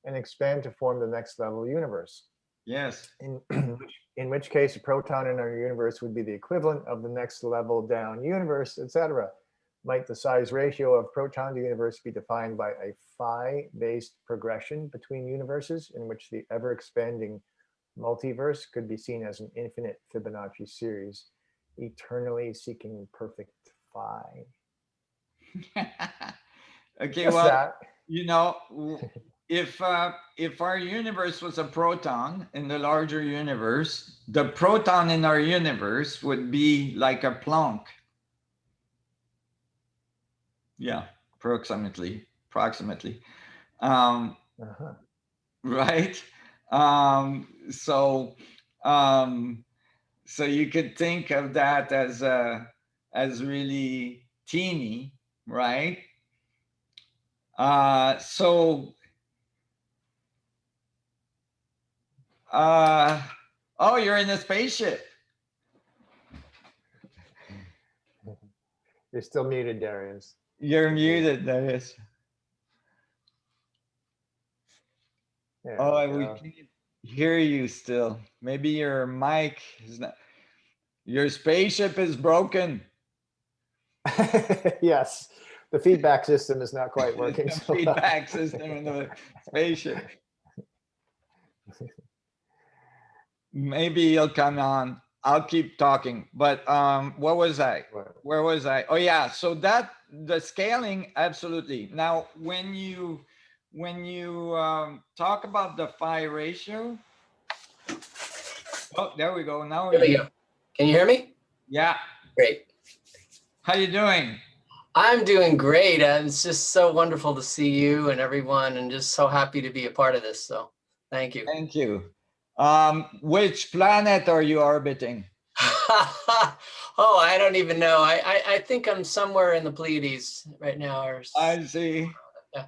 A: and expand to form the next level universe.
B: Yes.
A: In which case, a proton in our universe would be the equivalent of the next level down universe, etc. Might the size ratio of proton to universe be defined by a phi-based progression between universes in which the ever-expanding multiverse could be seen as an infinite Fibonacci series, eternally seeking perfect phi?
B: Okay,
A: Just
B: well,
A: that.
B: you know, if our universe was a proton in the larger universe, the proton in our universe would be like a Planck. Yeah, approximately. Right. So you could think of that as really teeny, right? Oh, you're in a spaceship.
A: You're still muted, Darius.
B: You're muted, Darius. Oh, we can't hear you still. Maybe your mic is not. Your spaceship is broken.
A: Yes, the feedback system is not quite working.
B: The feedback system in the spaceship. Maybe he'll come on. I'll keep talking. But what was I? Where was I? Oh yeah. So that the scaling, absolutely. Now, when you talk about the phi ratio. Oh, there we go. Now
D: there we go. Can you hear me?
B: Yeah.
D: Great.
B: How you doing?
D: I'm doing great. It's just so wonderful to see you and everyone, and just so happy to be a part of this. So thank you.
B: Thank you. Which planet are you orbiting?
D: Oh, I don't even know. I think I'm somewhere in the Pleiades right now.
B: I see.
D: Yeah.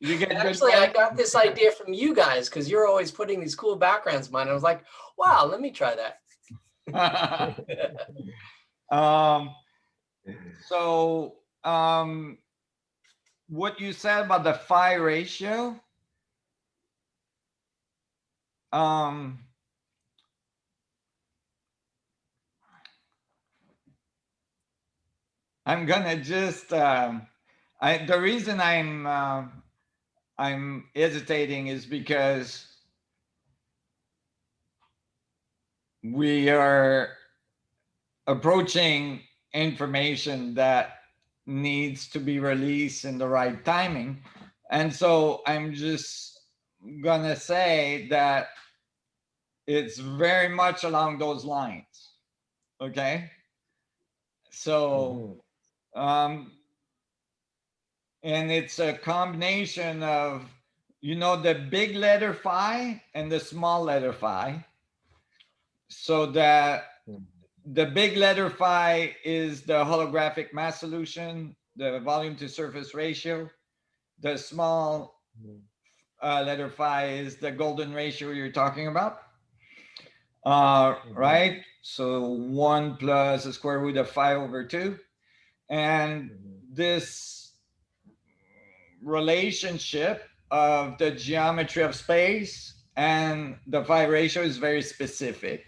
B: You get
D: Actually, I got this idea from you guys because you're always putting these cool backgrounds in mine. I was like, wow, let me try that.
B: So what you said about the phi ratio, I'm gonna just the reason I'm hesitating is because we are approaching information that needs to be released in the right timing. And so I'm just gonna say that it's very much along those lines. Okay. So, and it's a combination of, the big letter phi and the small letter phi. So that the big letter phi is the holographic mass solution, the volume to surface ratio. The small letter phi is the golden ratio you're talking about. Right? So 1 plus the square root of phi over 2. And this relationship of the geometry of space and the phi ratio is very specific.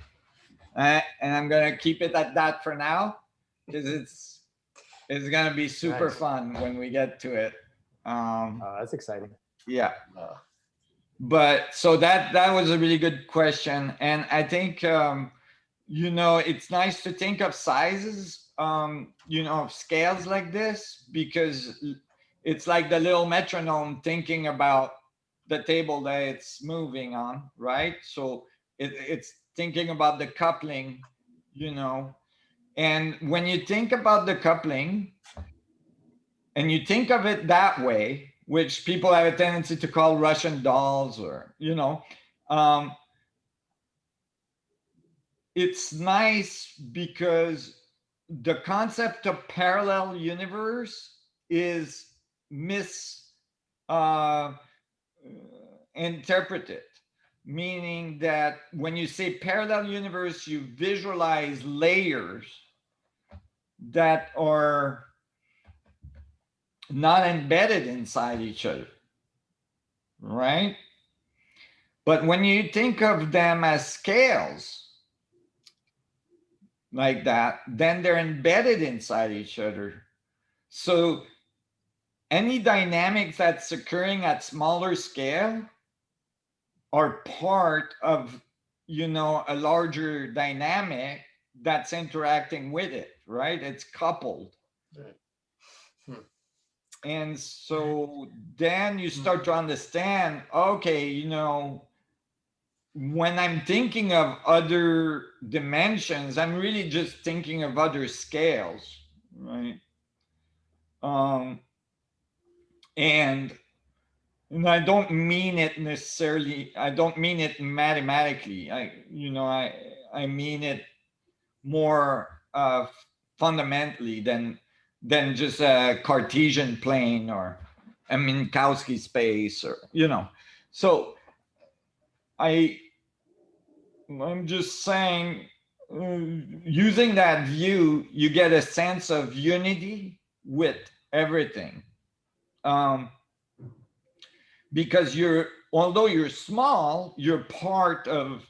B: And I'm going to keep it at that for now, because it's going to be super fun when we get to it.
A: That's exciting.
B: Yeah. But so that was a really good question. And I think, it's nice to think of sizes, of scales like this, because it's like the little metronome thinking about the table that it's moving on, right? So it's thinking about the coupling, and when you think about the coupling and you think of it that way, which people have a tendency to call Russian dolls, or, it's nice because the concept of parallel universe is misinterpreted, meaning that when you say parallel universe, you visualize layers that are not embedded inside each other, right? But when you think of them as scales like that, then they're embedded inside each other. So any dynamics that's occurring at smaller scale are part of, you know, a larger dynamic that's interacting with it, right? It's coupled. And so then you start to understand, okay, you know, when I'm thinking of other dimensions, I'm really just thinking of other scales, right? And I don't mean it necessarily, I don't mean it mathematically. I mean it more fundamentally than just a Cartesian plane or a Minkowski space, or, you know. So I'm just saying, using that view, you get a sense of unity with everything. Because although you're small, you're part of,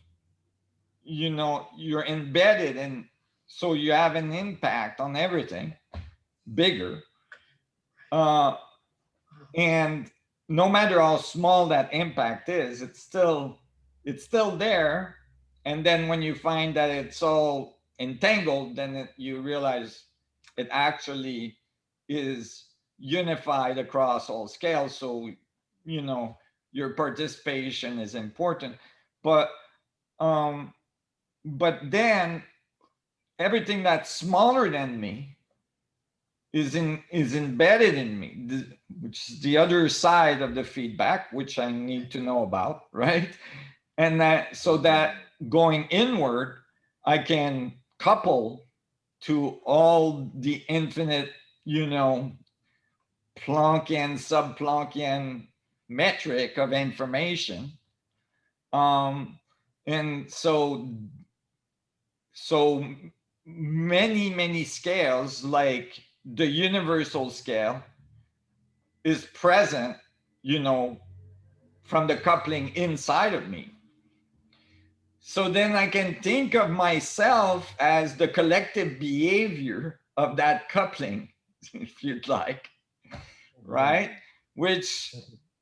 B: you know, you're embedded, and so you have an impact on everything bigger. And no matter how small that impact is, it's still there. And then when you find that it's all entangled, then you realize it actually is unified across all scales. So, you know, your participation is important. But then everything that's smaller than me is embedded in me, which is the other side of the feedback, which I need to know about, right? And that going inward, I can couple to all the infinite, you know, Planckian, sub-Planckian metric of information. And so many scales, like the universal scale, is present, you know, from the coupling inside of me. So then I can think of myself as the collective behavior of that coupling, if you'd like, right? Which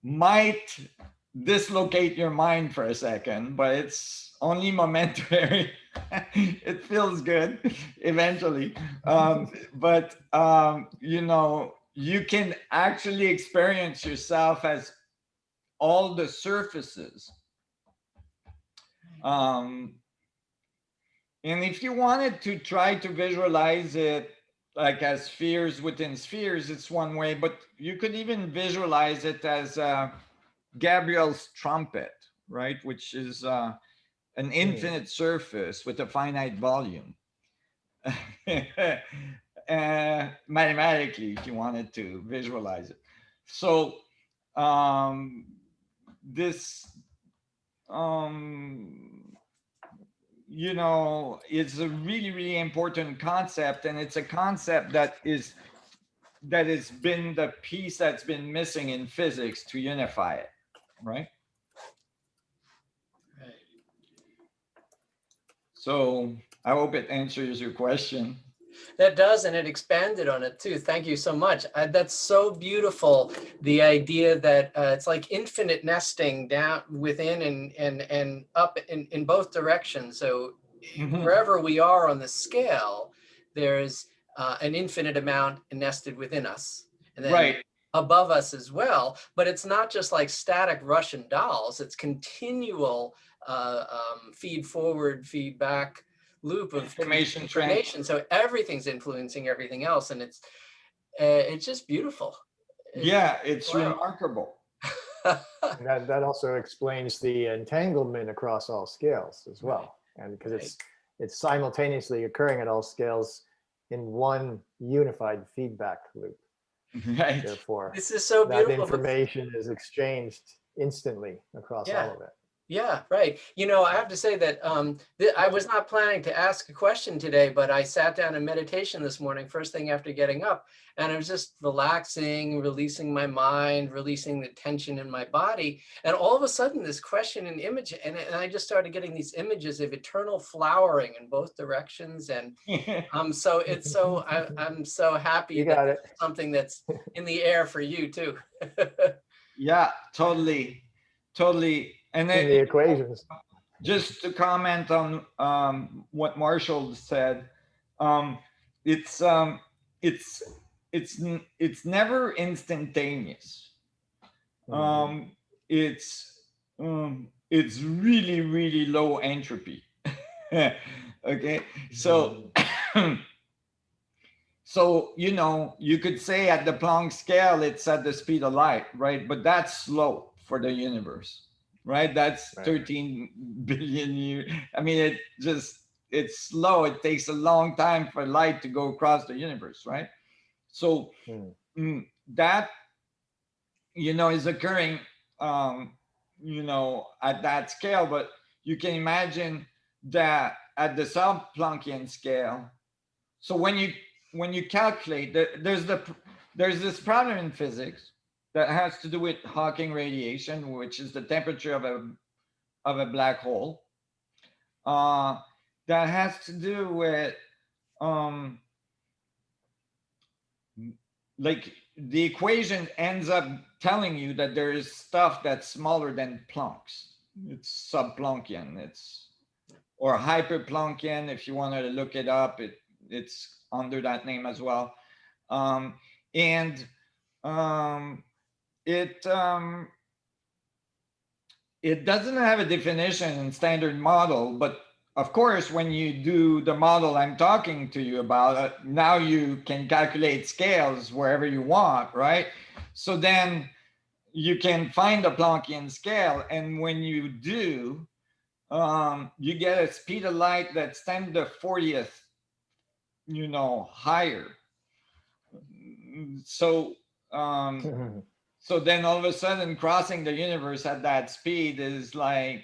B: might dislocate your mind for a second, but it's only momentary. It feels good eventually. But you know, you can actually experience yourself as all the surfaces. And if you wanted to try to visualize it like as spheres within spheres, it's one way, but you could even visualize it as Gabriel's trumpet, right? Which is an infinite surface with a finite volume. Mathematically, if you wanted to visualize it. So this, you know, it's a really important concept, and it's a concept that has been the piece that's been missing in physics to unify it, right? So I hope it answers your question.
D: That does, and it expanded on it too. Thank you so much. That's so beautiful. The idea that it's like infinite nesting down within and up in both directions. So wherever we are on the scale, there's an infinite amount nested within us, and then above us as well. But it's not just like static Russian dolls. It's continual feed forward, feedback loop of information. So everything's influencing everything else, and it's just beautiful.
B: It's remarkable.
A: that also explains the entanglement across all scales as well, and because it's simultaneously occurring at all scales in one unified feedback loop.
B: Right.
A: Therefore,
D: This is so
A: that
D: beautiful.
A: information is exchanged instantly across
D: Yeah.
A: all of it.
D: Yeah, right. You know, I have to say that I was not planning to ask a question today, but I sat down in meditation this morning, first thing after getting up, and I was just relaxing, releasing my mind, releasing the tension in my body. And all of a sudden, this question and image, and I just started getting these images of eternal flowering in both directions. And I'm so happy
A: You
D: that
A: got it.
D: it's something that's in the air for you too.
B: Yeah, totally. And
A: In the equations.
B: just to comment on what Marshall said, it's it's never instantaneous. It's really low entropy. Okay, so so you know, you could say at the Planck scale it's at the speed of light, right? But that's slow for the universe, right? That's 13 billion years. I mean, it's slow. It takes a long time for light to go across the universe, right? So that, you know, is occurring, you know, at that scale. But you can imagine that at the sub-Planckian scale. So when you calculate, there's this problem in physics that has to do with Hawking radiation, which is the temperature of a black hole. That has to do with like the equation ends up telling you that there is stuff that's smaller than Planck's. It's sub-Planckian. Or hyper-Planckian, if you wanted to look it up. It's under that name as well. It doesn't have a definition in standard model, but of course, when you do the model I'm talking to you about, now you can calculate scales wherever you want, right? So then you can find the Planckian scale, and when you do, you get a speed of light that's 10 to the 40th, you know, higher. So so then all of a sudden crossing the universe at that speed is like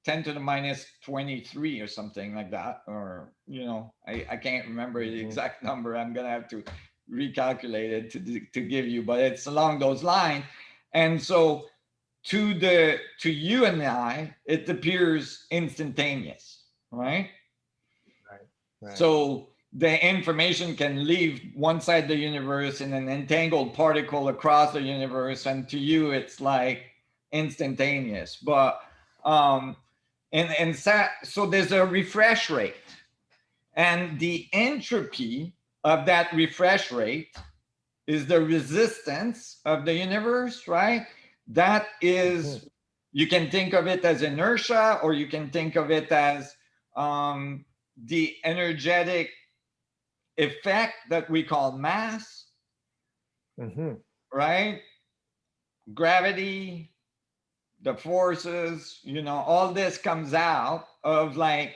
B: 10 to the minus 23 or something like that. Or, you know, I can't remember the exact number. I'm gonna have to recalculate it to give you, but it's along those lines. And so to you and I, it appears instantaneous, right? Right. So the information can leave one side of the universe in an entangled particle across the universe, and to you it's like instantaneous. But so there's a refresh rate, and the entropy of that refresh rate is the resistance of the universe, right? That is, you can think of it as inertia, or you can think of it as the energetic effect that we call mass, right? Gravity, the forces, you know, all this comes out of like,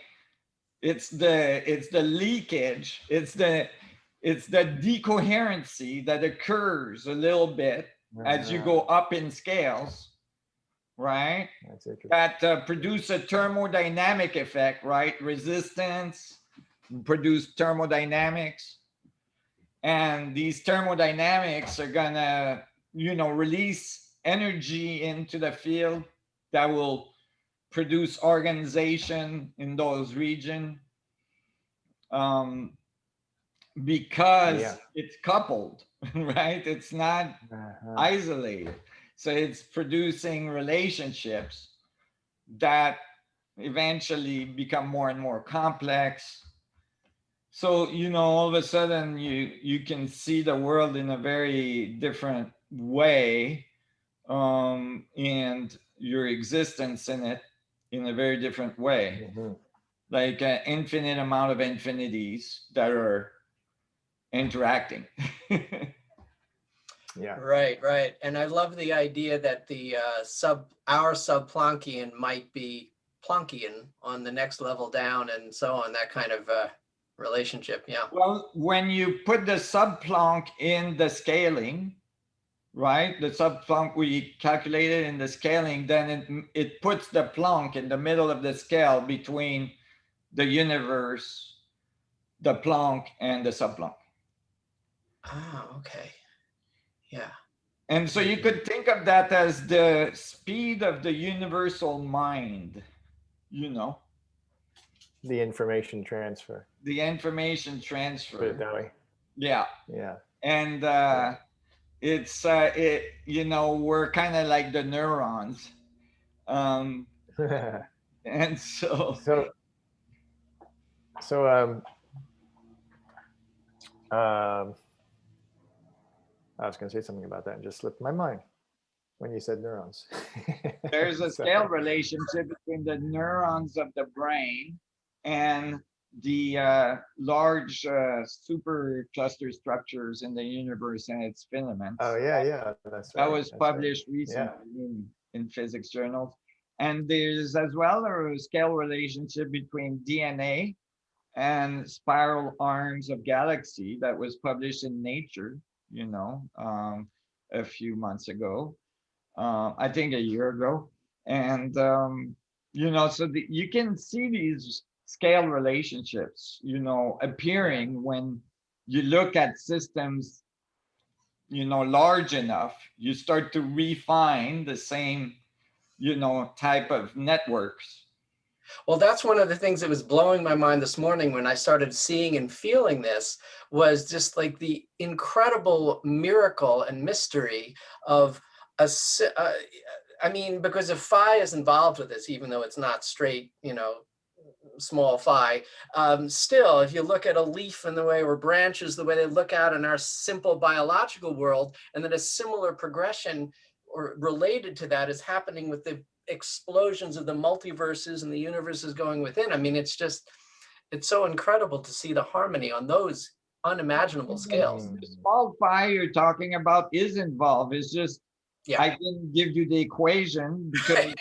B: it's the leakage, it's the decoherency that occurs a little bit as you go up in scales, right? That produce a thermodynamic effect, right? Resistance produce thermodynamics, and these thermodynamics are gonna, you know, release energy into the field that will produce organization in those regions, because it's coupled, right? It's not isolated. So it's producing relationships that eventually become more and more complex. So, you know, all of a sudden you can see the world in a very different way, and your existence in it in a very different way. Like an infinite amount of infinities that are interacting.
A: Yeah.
D: Right. And I love the idea that our sub-Planckian might be Planckian on the next level down and so on, that kind of relationship. Yeah.
B: Well, when you put the sub-Planck in the scaling, right? The sub-Planck we calculated in the scaling, then it puts the Planck in the middle of the scale between the universe, the Planck, and the sub-Planck.
D: Ah, okay. Yeah.
B: And so you could think of that as the speed of the universal mind, you know?
A: The information transfer.
B: The information
A: Put it
B: transfer.
A: that way.
B: Yeah.
A: Yeah.
B: And it's, you know, we're kind of like the neurons. And so
A: I was going to say something about that and just slipped my mind when you said neurons.
B: there's a scale relationship between the neurons of the brain and the large supercluster structures in the universe and its filaments.
A: Oh yeah, that's right.
B: That was published recently in physics journals. And there's as well a scale relationship between DNA and spiral arms of galaxy that was published in Nature, you know, a few months ago, I think a year ago. And, you know, so you can see these scale relationships, you know, appearing when you look at systems, you know, large enough, you start to refine the same, you know, type of networks.
D: Well, that's one of the things that was blowing my mind this morning when I started seeing and feeling this, was just like the incredible miracle and mystery of I mean, because if phi is involved with this, even though it's not straight, you know, small phi, still, if you look at a leaf and the way, or branches, the way they look out in our simple biological world, and then a similar progression or related to that is happening with the explosions of the multiverses and the universes going within. I mean, it's so incredible to see the harmony on those unimaginable scales.
B: The small phi you're talking about is involved. It's just, I didn't give you the equation because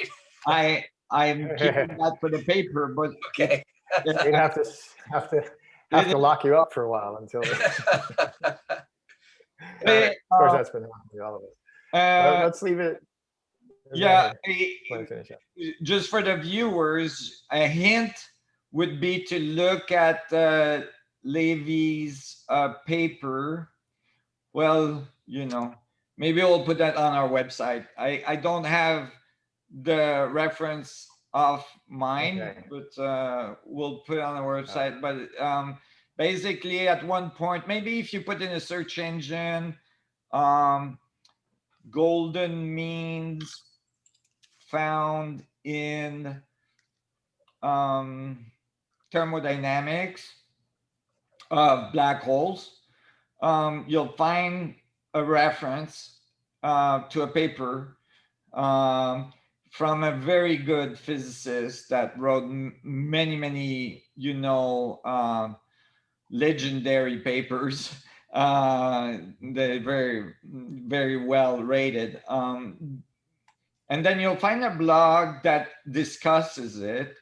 B: I'm keeping that for the paper, but
D: okay.
A: We'd have to lock you up for a while until of course that's been happening to all of us. Let's leave it.
B: Yeah,
A: Finish up.
B: Just for the viewers, a hint would be to look at Levy's paper. Well, you know, maybe we'll put that on our website. I don't have the reference of mine, but we'll put it on our website. But basically, at one point, maybe if you put in a search engine, golden means found in thermodynamics of black holes, you'll find a reference to a paper from a very good physicist that wrote many, you know, legendary papers. They're very well rated. And then you'll find a blog that discusses it.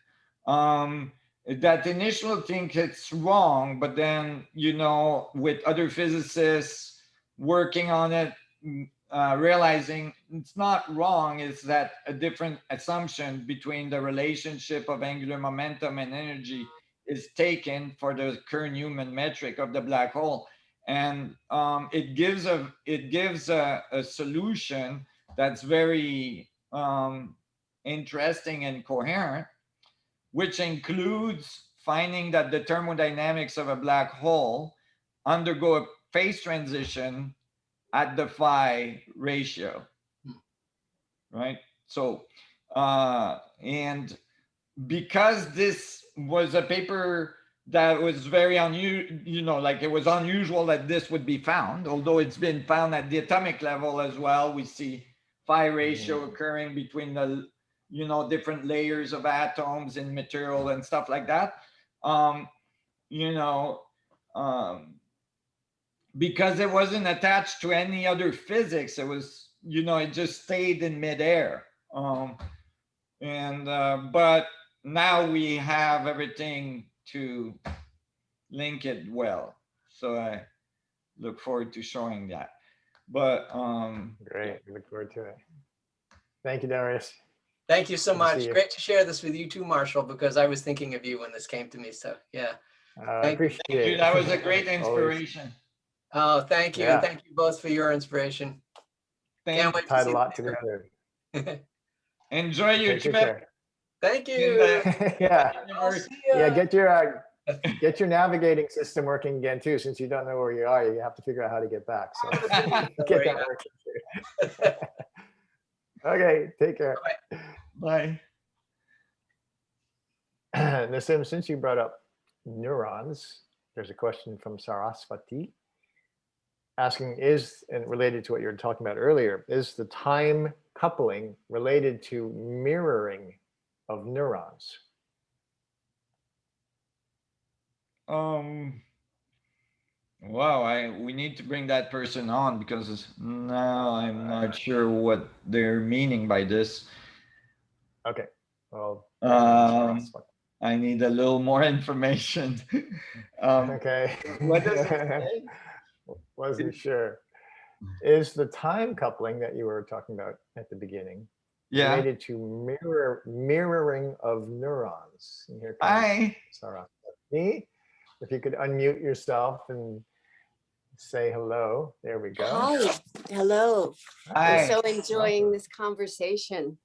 B: That initial think it's wrong, but then, you know, with other physicists working on it, realizing it's not wrong, is that a different assumption between the relationship of angular momentum and energy is taken for the Kerr-Newman metric of the black hole. And it gives a solution that's very interesting and coherent, which includes finding that the thermodynamics of a black hole undergo a phase transition at the phi ratio, right? So, and because this was a paper that was very unusual, you know, like it was unusual that this would be found, although it's been found at the atomic level as well. We see phi ratio occurring between the, you know, different layers of atoms in material and stuff like that. You know, because it wasn't attached to any other physics, it was, you know, it just stayed in midair. But now we have everything to link it well. So I look forward to showing that. But
A: Great. We look forward to it. Thank you, Darius.
D: Thank you so
A: Good to see
D: much.
A: you.
D: Great to share this with you too, Marshall, because I was thinking of you when this came to me. So yeah.
A: I
D: Thank you.
A: appreciate
B: thank you.
A: it.
B: That was a great
A: Always.
B: inspiration.
D: Oh, thank you.
A: Yeah.
D: Thank you both for your inspiration. Can't wait to
A: Tied
D: see
A: a lot
D: the paper.
A: together.
B: Enjoy your
A: Take good
B: trip.
A: care.
D: Thank
B: in
D: you.
B: the
A: Yeah.
D: I'll
B: universe.
D: see ya.
A: Yeah. Get your navigating system working again too. Since you don't know where you are, you have to figure out how to get back. So get that working too. Okay. Take care.
B: Bye.
A: Nassim, since you brought up neurons, there's a question from Saraswati asking, and related to what you were talking about earlier, is the time coupling related to mirroring of neurons?
B: Wow, we need to bring that person on, because now I'm not sure what they're meaning by this.
A: Okay. Well,
B: I need a little more information.
A: okay.
B: What does it say?
A: Wasn't sure. Is the time coupling that you were talking about at the beginning related to mirroring of neurons? And here comes Saraswati. If you could unmute yourself and say hello. There we go.
E: Hi. Hello.
B: Hi.
E: I'm so enjoying this conversation.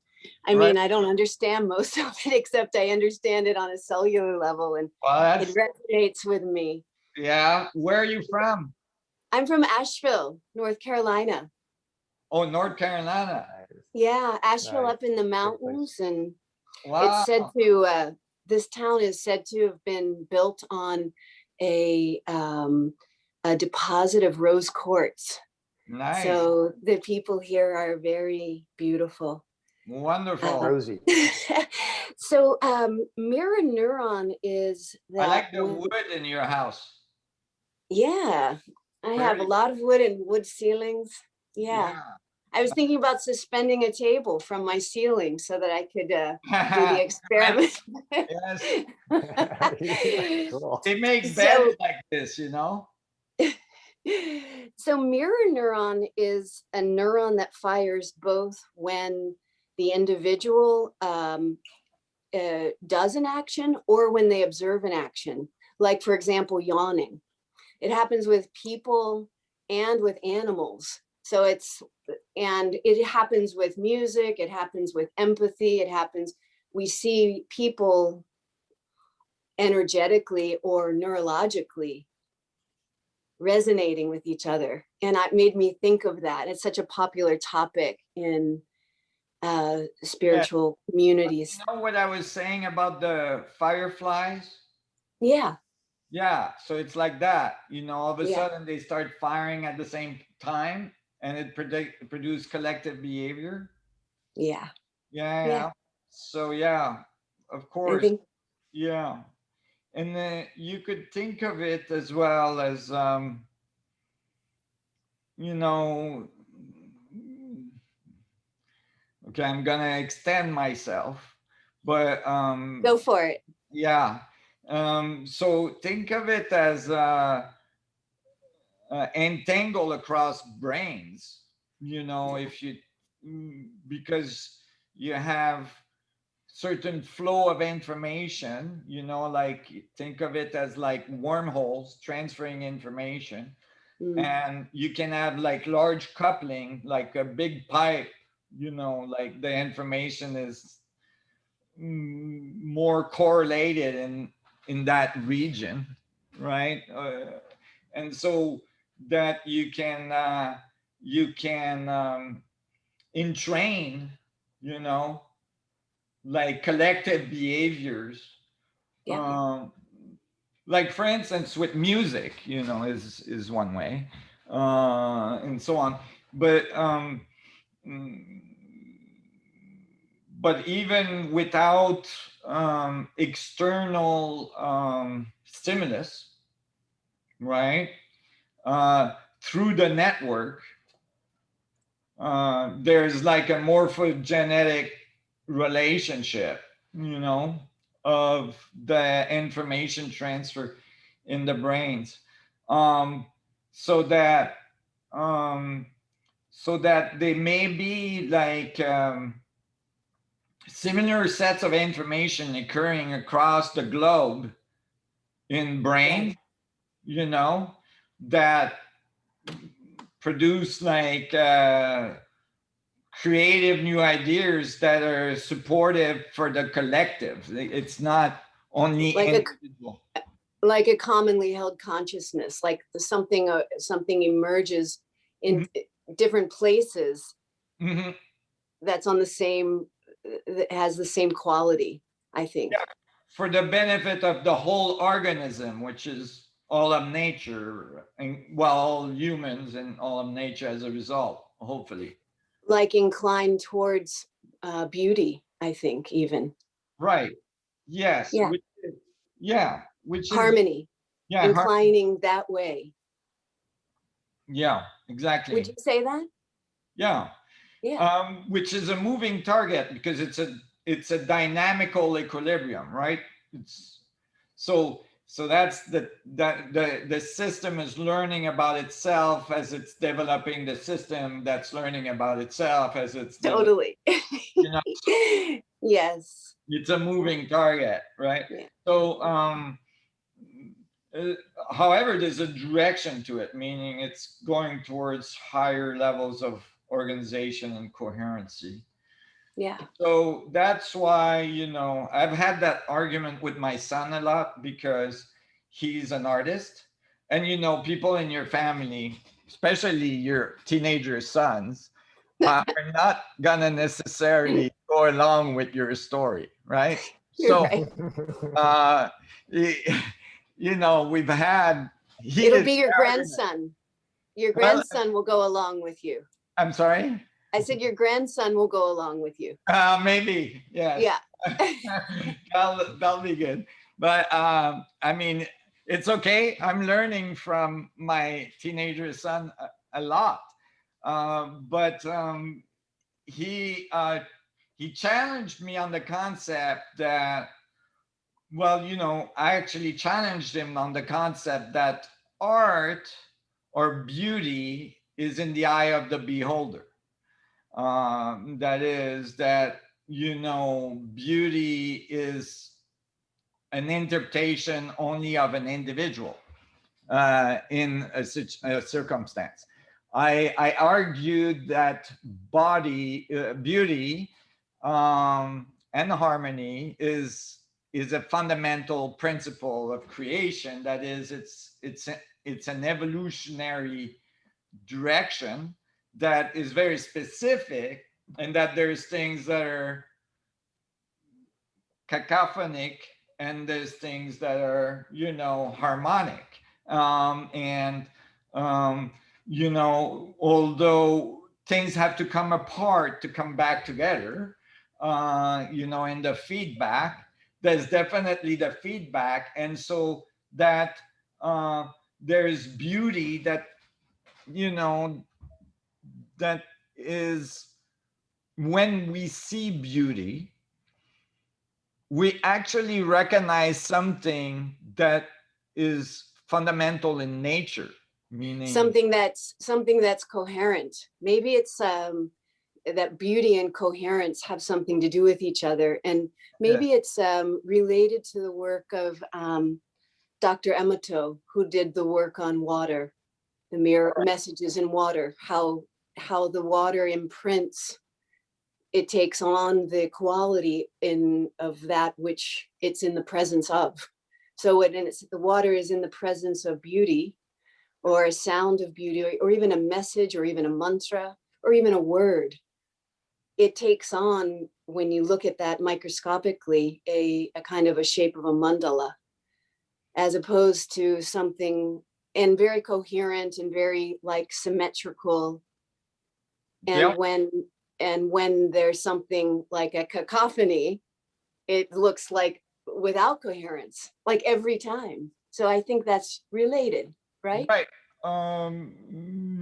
E: I mean, I don't understand most of it, except I understand it on a cellular level, and it resonates with me.
B: Yeah. Where are you from?
E: I'm from Asheville, North Carolina.
B: Oh, North Carolina.
E: Yeah, Asheville,
A: Nice.
E: up in the mountains, and
B: Wow.
E: it's said to, this town is said to have been built on a deposit of rose quartz.
B: Nice.
E: So the people here are very beautiful.
B: Wonderful.
A: Rosie.
E: So mirror neuron is that.
B: I like the wood in your house.
E: Yeah, I have a lot of wood and wood ceilings. Yeah. I was thinking about suspending a table from my ceiling so that I could do the experiment.
B: Yes.
A: Cool.
B: They make beds like this, you know?
E: So mirror neuron is a neuron that fires both when the individual does an action or when they observe an action. Like, for example, yawning. It happens with people and with animals. So it happens with music, it happens with empathy, we see people energetically or neurologically resonating with each other. And it made me think of that. It's such a popular topic in spiritual communities.
B: You know what I was saying about the fireflies?
E: Yeah.
B: Yeah, so it's like that, you know, all of a sudden they start firing at the same time, and it produce collective behavior.
E: Yeah.
B: Yeah. So yeah, of course. Yeah. And then you could think of it as well as, you know, okay, I'm gonna extend myself, but
E: go for it.
B: Yeah. So think of it as entangle across brains, you know, because you have certain flow of information, you know, like think of it as like wormholes transferring information. And you can have like large coupling, like a big pipe, you know, like the information is more correlated in that region, right? And so that you can entrain, you know, like collective behaviors. Like for instance with music, you know, is one way, and so on. But even without external stimulus, right? Through the network, there's like a morphogenetic relationship, you know, of the information transfer in the brains, so that they may be like similar sets of information occurring across the globe in brain, you know, that produce like creative new ideas that are supportive for the collective. It's not only
E: Like
B: individual.
E: Like a commonly held consciousness, like something emerges in different places that's on the same, that has the same quality, I think.
B: Yeah, for the benefit of the whole organism, which is all of nature, and well, all humans and all of nature as a result, hopefully.
E: Like inclined towards beauty, I think, even.
B: Right. Yes.
E: Yeah.
B: Which is
E: harmony.
B: Yeah.
E: Inclining that way.
B: Yeah, exactly.
E: Would you say that?
B: Yeah.
E: Yeah.
B: Which is a moving target because it's a dynamical equilibrium, right? So that's the system is learning about itself as it's developing the system that's learning about itself as it's
E: totally.
B: You know,
E: yes.
B: It's a moving target, right?
E: Yeah.
B: So however, there's a direction to it, meaning it's going towards higher levels of organization and coherency.
E: Yeah.
B: So that's why, I've had that argument with my son a lot because he's an artist. And, people in your family, especially your teenager sons, are not going to necessarily go along with your story, right?
E: You're
B: right. We've had...
E: It'll be your grandson. Your grandson will go along with you.
B: I'm sorry?
E: I said your grandson will go along with you.
B: Maybe, yes.
E: Yeah.
B: that'll be good. But I mean, it's okay. I'm learning from my teenager son a lot. But he challenged me on the concept that, well, I actually challenged him on the concept that art or beauty is in the eye of the beholder. That is that, beauty is an interpretation only of an individual in a circumstance. I argued that beauty and harmony is a fundamental principle of creation. That is, it's an evolutionary direction that is very specific, and that there's things that are cacophonic and there's things that are harmonic, although things have to come apart to come back together, in the feedback, there's definitely the feedback. And so that there's beauty that that is, when we see beauty, we actually recognize something that is fundamental in nature, meaning
E: something that's coherent. Maybe it's that beauty and coherence have something to do with each other, and maybe it's related to the work of Dr. Emoto, who did the work on water, the mirror messages in water, how the water imprints, it takes on the quality of that which it's in the presence of. So when the water is in the presence of beauty, or a sound of beauty, or even a message, or even a mantra, or even a word, it takes on, when you look at that microscopically, a kind of a shape of a mandala, as opposed to something, and very coherent and very like symmetrical. And when there's something like a cacophony, it looks like without coherence, like every time. So I think that's related, right?
B: Right.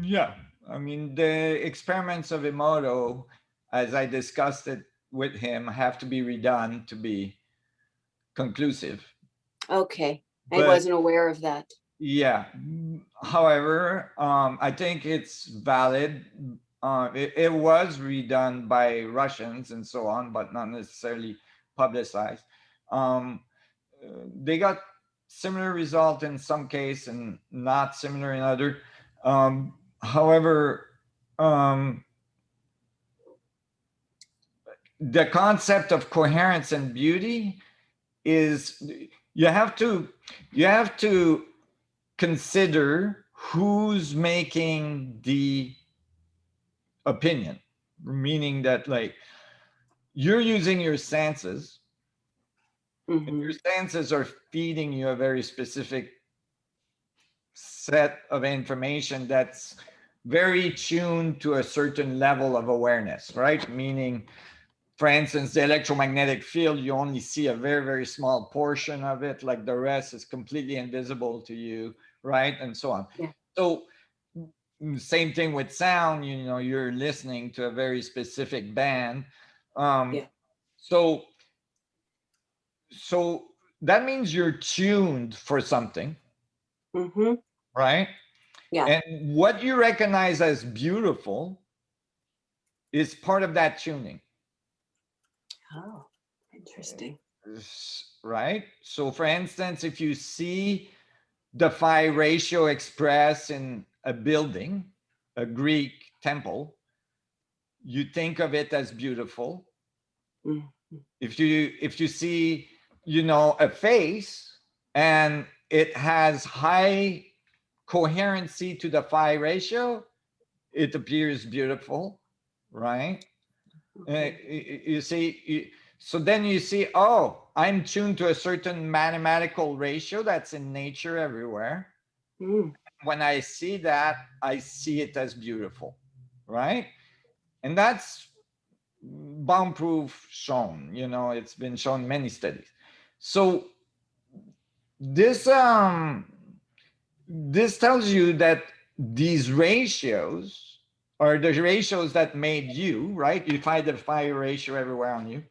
B: Yeah. I mean, the experiments of Emoto, as I discussed it with him, have to be redone to be conclusive.
E: Okay, I
B: But
E: wasn't aware of that.
B: yeah, however, I think it's valid. It was redone by Russians and so on, but not necessarily publicized. They got similar result in some case and not similar in other. However, the concept of coherence and beauty is you have to consider who's making the opinion, meaning that like you're using your senses, and
E: Mhm.
B: your senses are feeding you a very specific set of information that's very tuned to a certain level of awareness, right? Meaning, for instance, the electromagnetic field, you only see a very, very small portion of it, like the rest is completely invisible to you, right? And so on.
E: Yeah.
B: So same thing with sound, you know, you're listening to a very specific band.
E: Yeah.
B: So that means you're tuned for something,
E: Mhm.
B: right?
E: Yeah.
B: And what you recognize as beautiful is part of that tuning.
E: Oh, interesting.
B: Right? So for instance, if you see the phi ratio expressed in a building, a Greek temple, you think of it as beautiful.
E: Mhm.
B: If you see, you know, a face and it has high coherency to the phi ratio, it appears beautiful, right?
E: Okay.
B: You see, so then you see, oh, I'm tuned to a certain mathematical ratio that's in nature everywhere.
E: Mm.
B: When I see that, I see it as beautiful, right? And that's bomb-proof shown. You know, it's been shown many studies. So this this tells you that these ratios are the ratios that made you, right? You find the phi ratio everywhere on you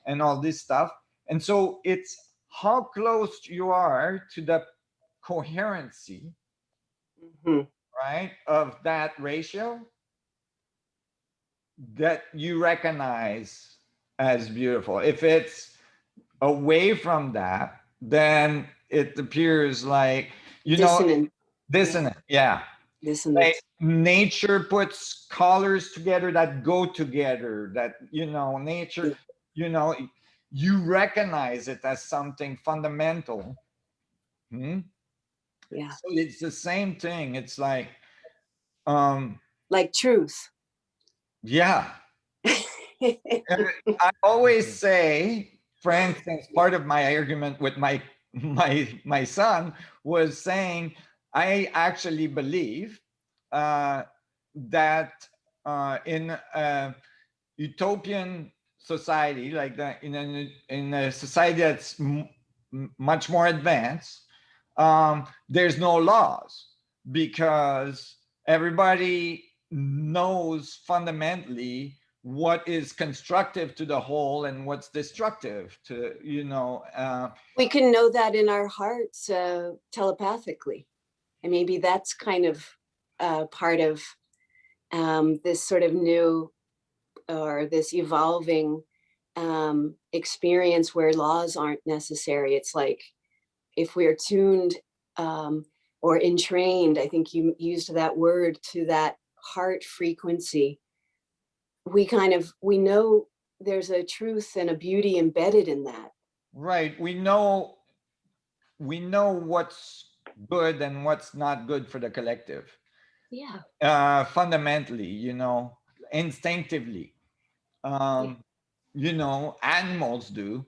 B: and all this stuff. And so it's how close you are to the coherency,
E: Mhm.
B: right, of that ratio that you recognize as beautiful. If it's away from that, then it appears like, you know,
E: Dissonant.
B: dissonant. Yeah. Like
E: Dissonance.
B: nature puts colors together that go together, that, you know, nature,
E: Yeah.
B: you know, you recognize it as something fundamental. Hmm?
E: Yeah.
B: So it's the same thing. It's like,
E: Like truth.
B: yeah. And I always say, for instance, part of my argument with my son was saying, I actually believe that in a utopian society, like that, in a society that's much more advanced, there's no laws because everybody knows fundamentally what is constructive to the whole and what's destructive to, you know.
E: We can know that in our hearts telepathically. And maybe that's kind of part of this sort of new or this evolving experience where laws aren't necessary. It's like if we're tuned or entrained, I think you used that word, to that heart frequency, we know there's a truth and a beauty embedded in that.
B: Right, we know what's good and what's not good for the collective.
E: Yeah.
B: Fundamentally, you know, instinctively.
E: Yeah.
B: You know, animals do,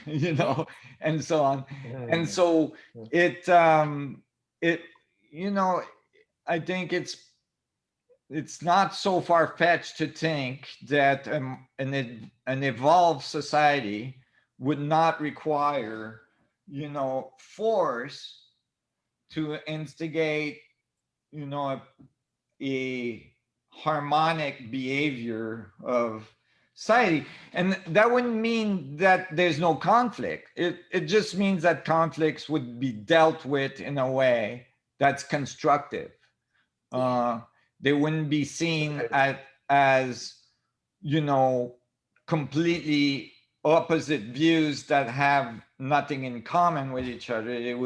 B: you know,
E: Yeah.
B: and so on. And
A: Mm.
B: so it you know, I think it's not so far-fetched to think that an evolved society would not require, you know, force to instigate, you know, a harmonic behavior of society. And that wouldn't mean that there's no conflict. It just means that conflicts would be dealt with in a way that's constructive. They wouldn't be seen as, you know, completely opposite views that have nothing in common with each other.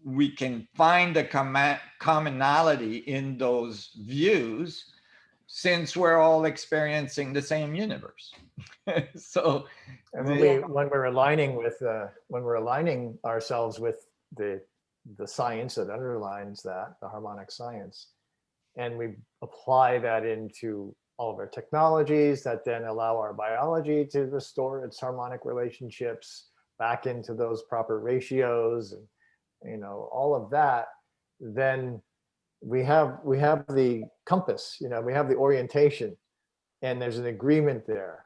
B: We can find a commonality in those views, since we're all experiencing the same universe. So,
A: and when we're aligning ourselves with the science that underlines that, the harmonic science, and we apply that into all of our technologies that then allow our biology to restore its harmonic relationships back into those proper ratios, and you know, all of that, then we have the compass, you know, we have the orientation, and there's an agreement there,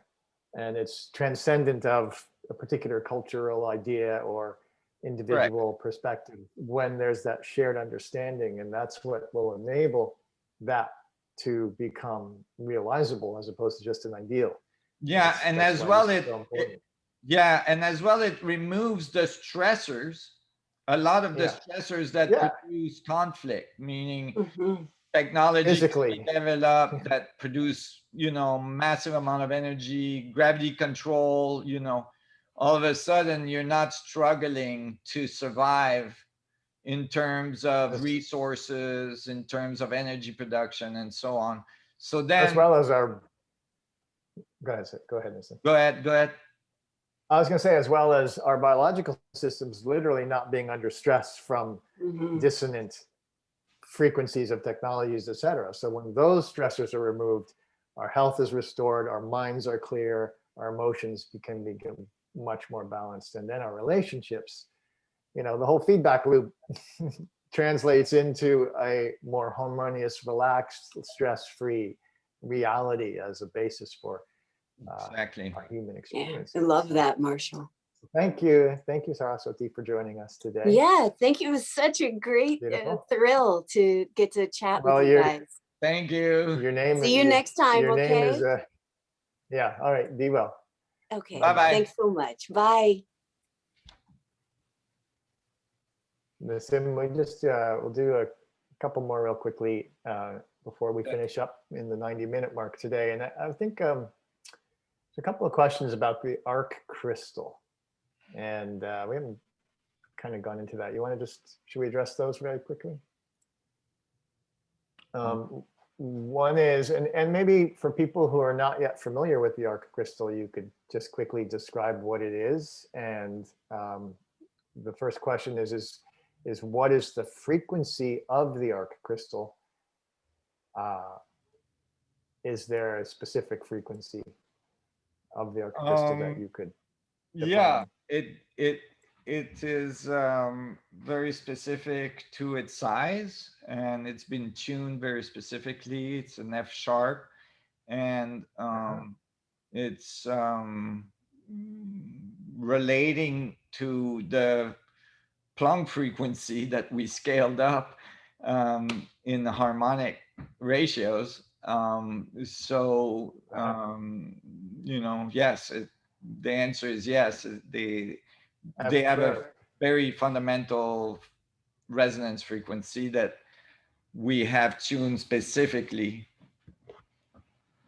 A: and it's transcendent of a particular cultural idea or individual perspective when there's that shared understanding, and that's what will enable that to become realizable as opposed to just an ideal.
B: Yeah, and as well it removes the stressors, a lot of the stressors that produce conflict, meaning technology developed that produce, you know, massive amount of energy, gravity control, you know, all of a sudden you're not struggling to survive in terms of resources, in terms of energy production, and so on. So then,
A: as well as our, go ahead, Nassim.
B: Go ahead.
A: I was going to say, as well as our biological systems literally not being under stress from dissonant frequencies of technologies, etc. So when those stressors are removed, our health is restored, our minds are clear, our emotions can become much more balanced, and then our relationships, you know, the whole feedback loop translates into a more harmonious, relaxed, stress-free reality as a basis for our human experience.
E: I love that, Marshall.
A: Thank you, Saraswati, for joining us today.
E: Yeah, thank you. It was such a great thrill to get to chat with you guys.
B: Thank you.
A: Your name.
E: See you next time.
A: Your
E: okay.
A: name is. Yeah. All right. Be well.
E: Okay.
B: Bye-bye.
E: Thanks so much. Bye.
A: Nassim, we just we'll do a couple more real quickly before we finish up in the 90-minute mark today, and I think there's a couple of questions about the arc crystal, and we haven't kind of gone into that. You want to should we address those very quickly? One is, and maybe for people who are not yet familiar with the arc crystal, you could just quickly describe what it is. And the first question is what is the frequency of the arc crystal? Is there a specific frequency of the arc crystal that you could define?
B: Yeah, it is very specific to its size, and it's been tuned very specifically. It's an F sharp, and it's relating to the Planck frequency that we scaled up in the harmonic ratios. You know, yes, the answer is yes. They have a very fundamental resonance frequency that we have tuned specifically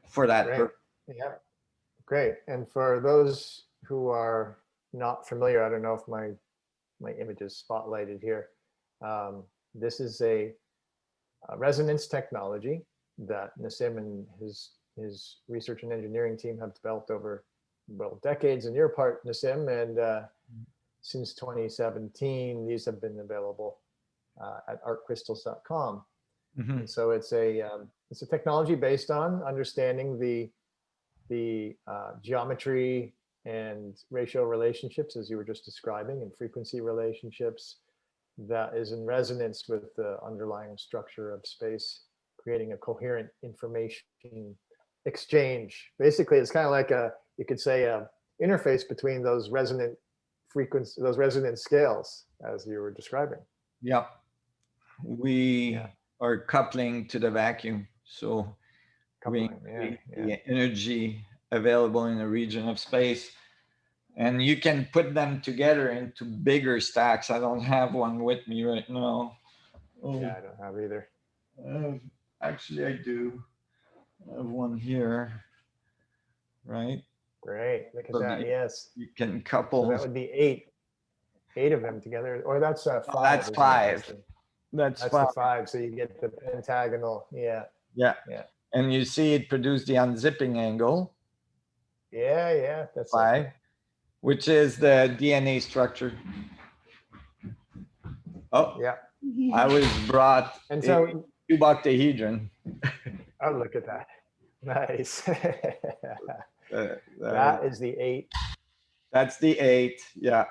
B: for that purpose.
A: Yeah, great. And for those who are not familiar, I don't know if my image is spotlighted here. This is a resonance technology that Nassim and his research and engineering team have developed over, well, decades in your part, Nassim, and since 2017, these have been available at arccrystals.com. And so it's a technology based on understanding the geometry and ratio relationships, as you were just describing, and frequency relationships that is in resonance with the underlying structure of space, creating a coherent information exchange. Basically, it's kind of like you could say a interface between those resonant frequency, those resonant scales, as you were describing.
B: Yep. We are coupling to the vacuum. So the energy available in a region of space. And you can put them together into bigger stacks. I don't have one with me right now. Oh,
A: Yeah, I don't have either.
B: actually, I do. I have one here, right?
A: Great. Look at
B: So
A: that. Yes.
B: you can
A: So
B: couple.
A: that would be eight of them together, or that's five.
B: That's
A: isn't it?
B: 5. That's
A: That's
B: 5.
A: the 5. So you get the pentagonal. Yeah.
B: Yeah.
A: Yeah.
B: And you see it produced the unzipping angle,
A: Yeah. Yeah. That's
B: 5, which is the DNA structure. Oh,
A: Yeah.
B: I was brought
A: And
B: a
A: so,
B: cuboctahedron.
A: oh, look at that. Nice.
B: Uh,
A: That is the 8.
B: That's the 8, yeah.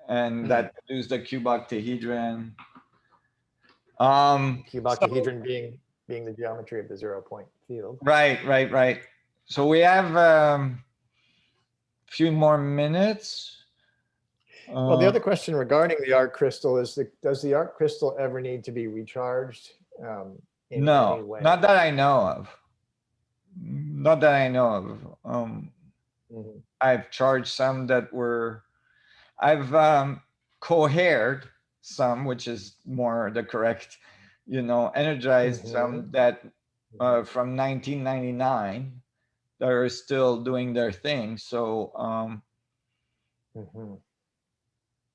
A: Hmm.
B: And that produced the cuboctahedron.
A: Cuboctahedron being the geometry of the 0-point field.
B: Right. So we have a few more minutes.
A: Well, the other question regarding the arc crystal is, does the arc crystal ever need to be recharged in any
B: No,
A: way?
B: not that I know of. Not that I know of.
A: Mhm.
B: I've charged some that were, I've cohered some, which is more the correct, energized some that from 1999 that are still doing their thing. So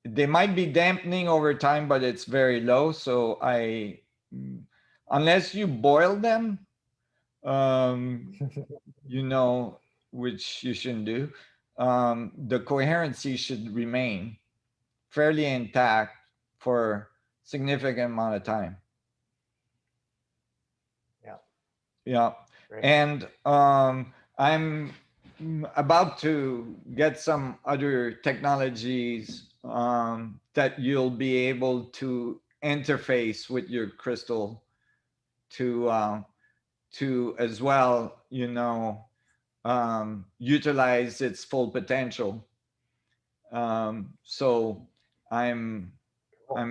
B: they might be dampening over time, but it's very low. So unless you boil them, which you shouldn't do, the coherency should remain fairly intact for significant amount of time. Yeah.
A: Great.
B: And I'm about to get some other technologies that you'll be able to interface with your crystal to as well, utilize its full potential. So I'm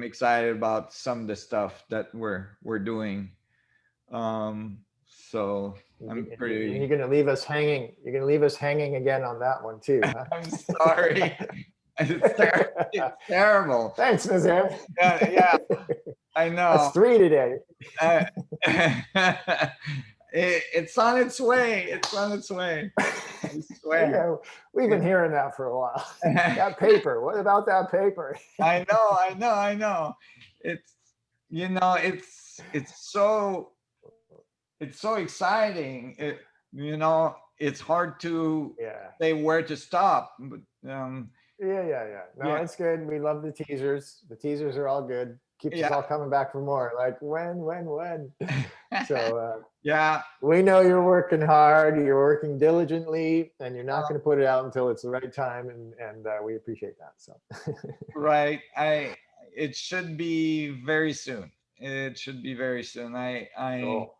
B: excited about some of the stuff that we're doing. So I'm pretty.
A: You're going to leave us hanging. You're going to leave us hanging again on that one too, huh?
B: I'm sorry. It's terrible.
A: Thanks, Nazim.
B: Yeah, I know.
A: That's 3 today.
B: It's on its way. It's on its way. I swear.
A: Yeah, we've been hearing that for a while. That paper. What about that paper?
B: I know. It's so exciting. It's hard to say where to stop. But
A: yeah. No, it's good. We love the teasers. The teasers are all good. Keeps us all coming back for more. Like when. So
B: yeah,
A: we know you're working hard. You're working diligently, and you're not going to put it out until it's the right time. And we appreciate that. So
B: right. It should be very soon. It should be very soon.
A: Cool.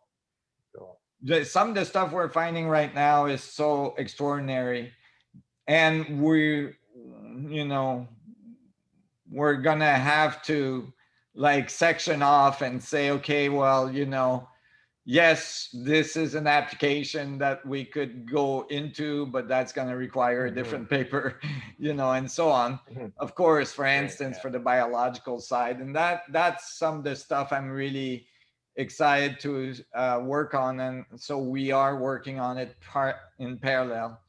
B: Some of the stuff we're finding right now is so extraordinary, and we're gonna have to section off and say, okay, well, yes, this is an application that we could go into, but that's going to require a different paper, and so on. Of course, for instance, for the biological side, and that's some of the stuff I'm really excited to work on, and so we are working on it in parallel,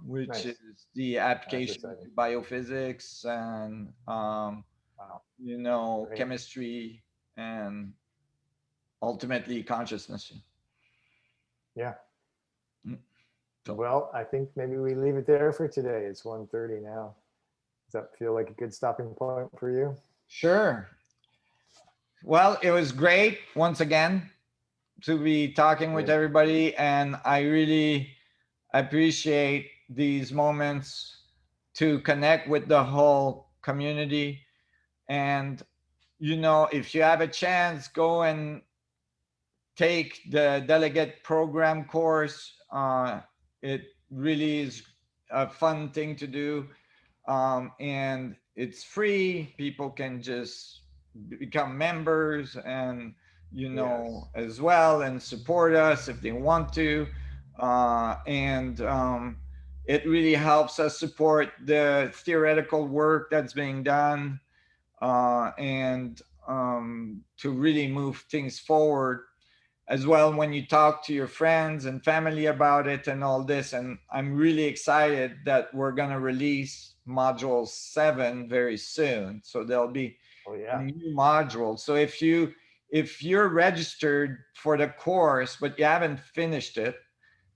B: which is the application of biophysics and chemistry and ultimately consciousness.
A: Yeah. Well, I think maybe we leave it there for today. It's 1:30 now. Does that feel like a good stopping point for you?
B: Sure. Well, it was great once again to be talking with everybody, and I really appreciate these moments to connect with the whole community. And if you have a chance, go and take the delegate program course. It really is a fun thing to do, and it's free. People can just become members and as well, and support us if they want to. It really helps us support the theoretical work that's being done, and to really move things forward as well when you talk to your friends and family about it and all this. And I'm really excited that we're going to release module 7 very soon. So there'll be
A: Oh
B: a
A: yeah.
B: new module. So if you're registered for the course but you haven't finished it,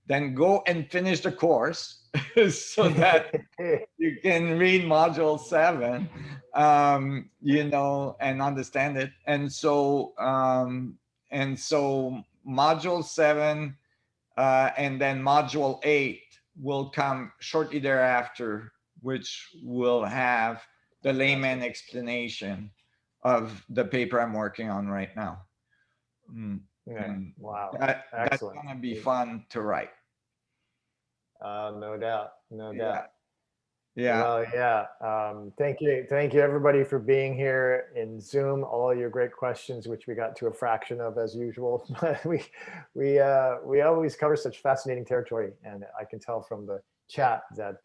B: then go and finish the course so that you can read module 7, and understand it. And so module 7, and then module 8 will come shortly thereafter, which will have the layman explanation of the paper I'm working on right now.
A: Yeah.
B: And
A: Wow.
B: that's
A: Excellent.
B: gonna be fun to write.
A: No doubt. No
B: Yeah.
A: doubt.
B: Yeah.
A: Well, yeah. Thank you, everybody, for being here in Zoom. All your great questions, which we got to a fraction of as usual. But we always cover such fascinating territory, and I can tell from the chat that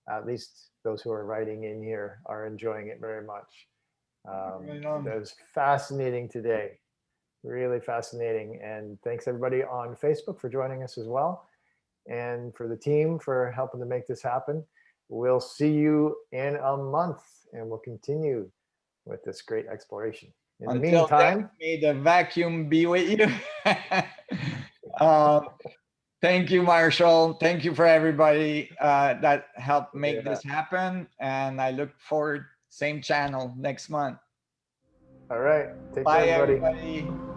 A: at least those who are writing in here are enjoying it very much.
B: Right on.
A: That was fascinating today, really fascinating. And thanks everybody on Facebook for joining us as well, and for the team for helping to make this happen. We'll see you in a month, and we'll continue with this great exploration. In the
B: Until
A: meantime,
B: then, may the vacuum be with you. Thank you, Marshall. Thank you for everybody that helped make this happen. And I look forward, same channel next month.
A: All right. Take
B: Bye,
A: care, everybody.
B: everybody.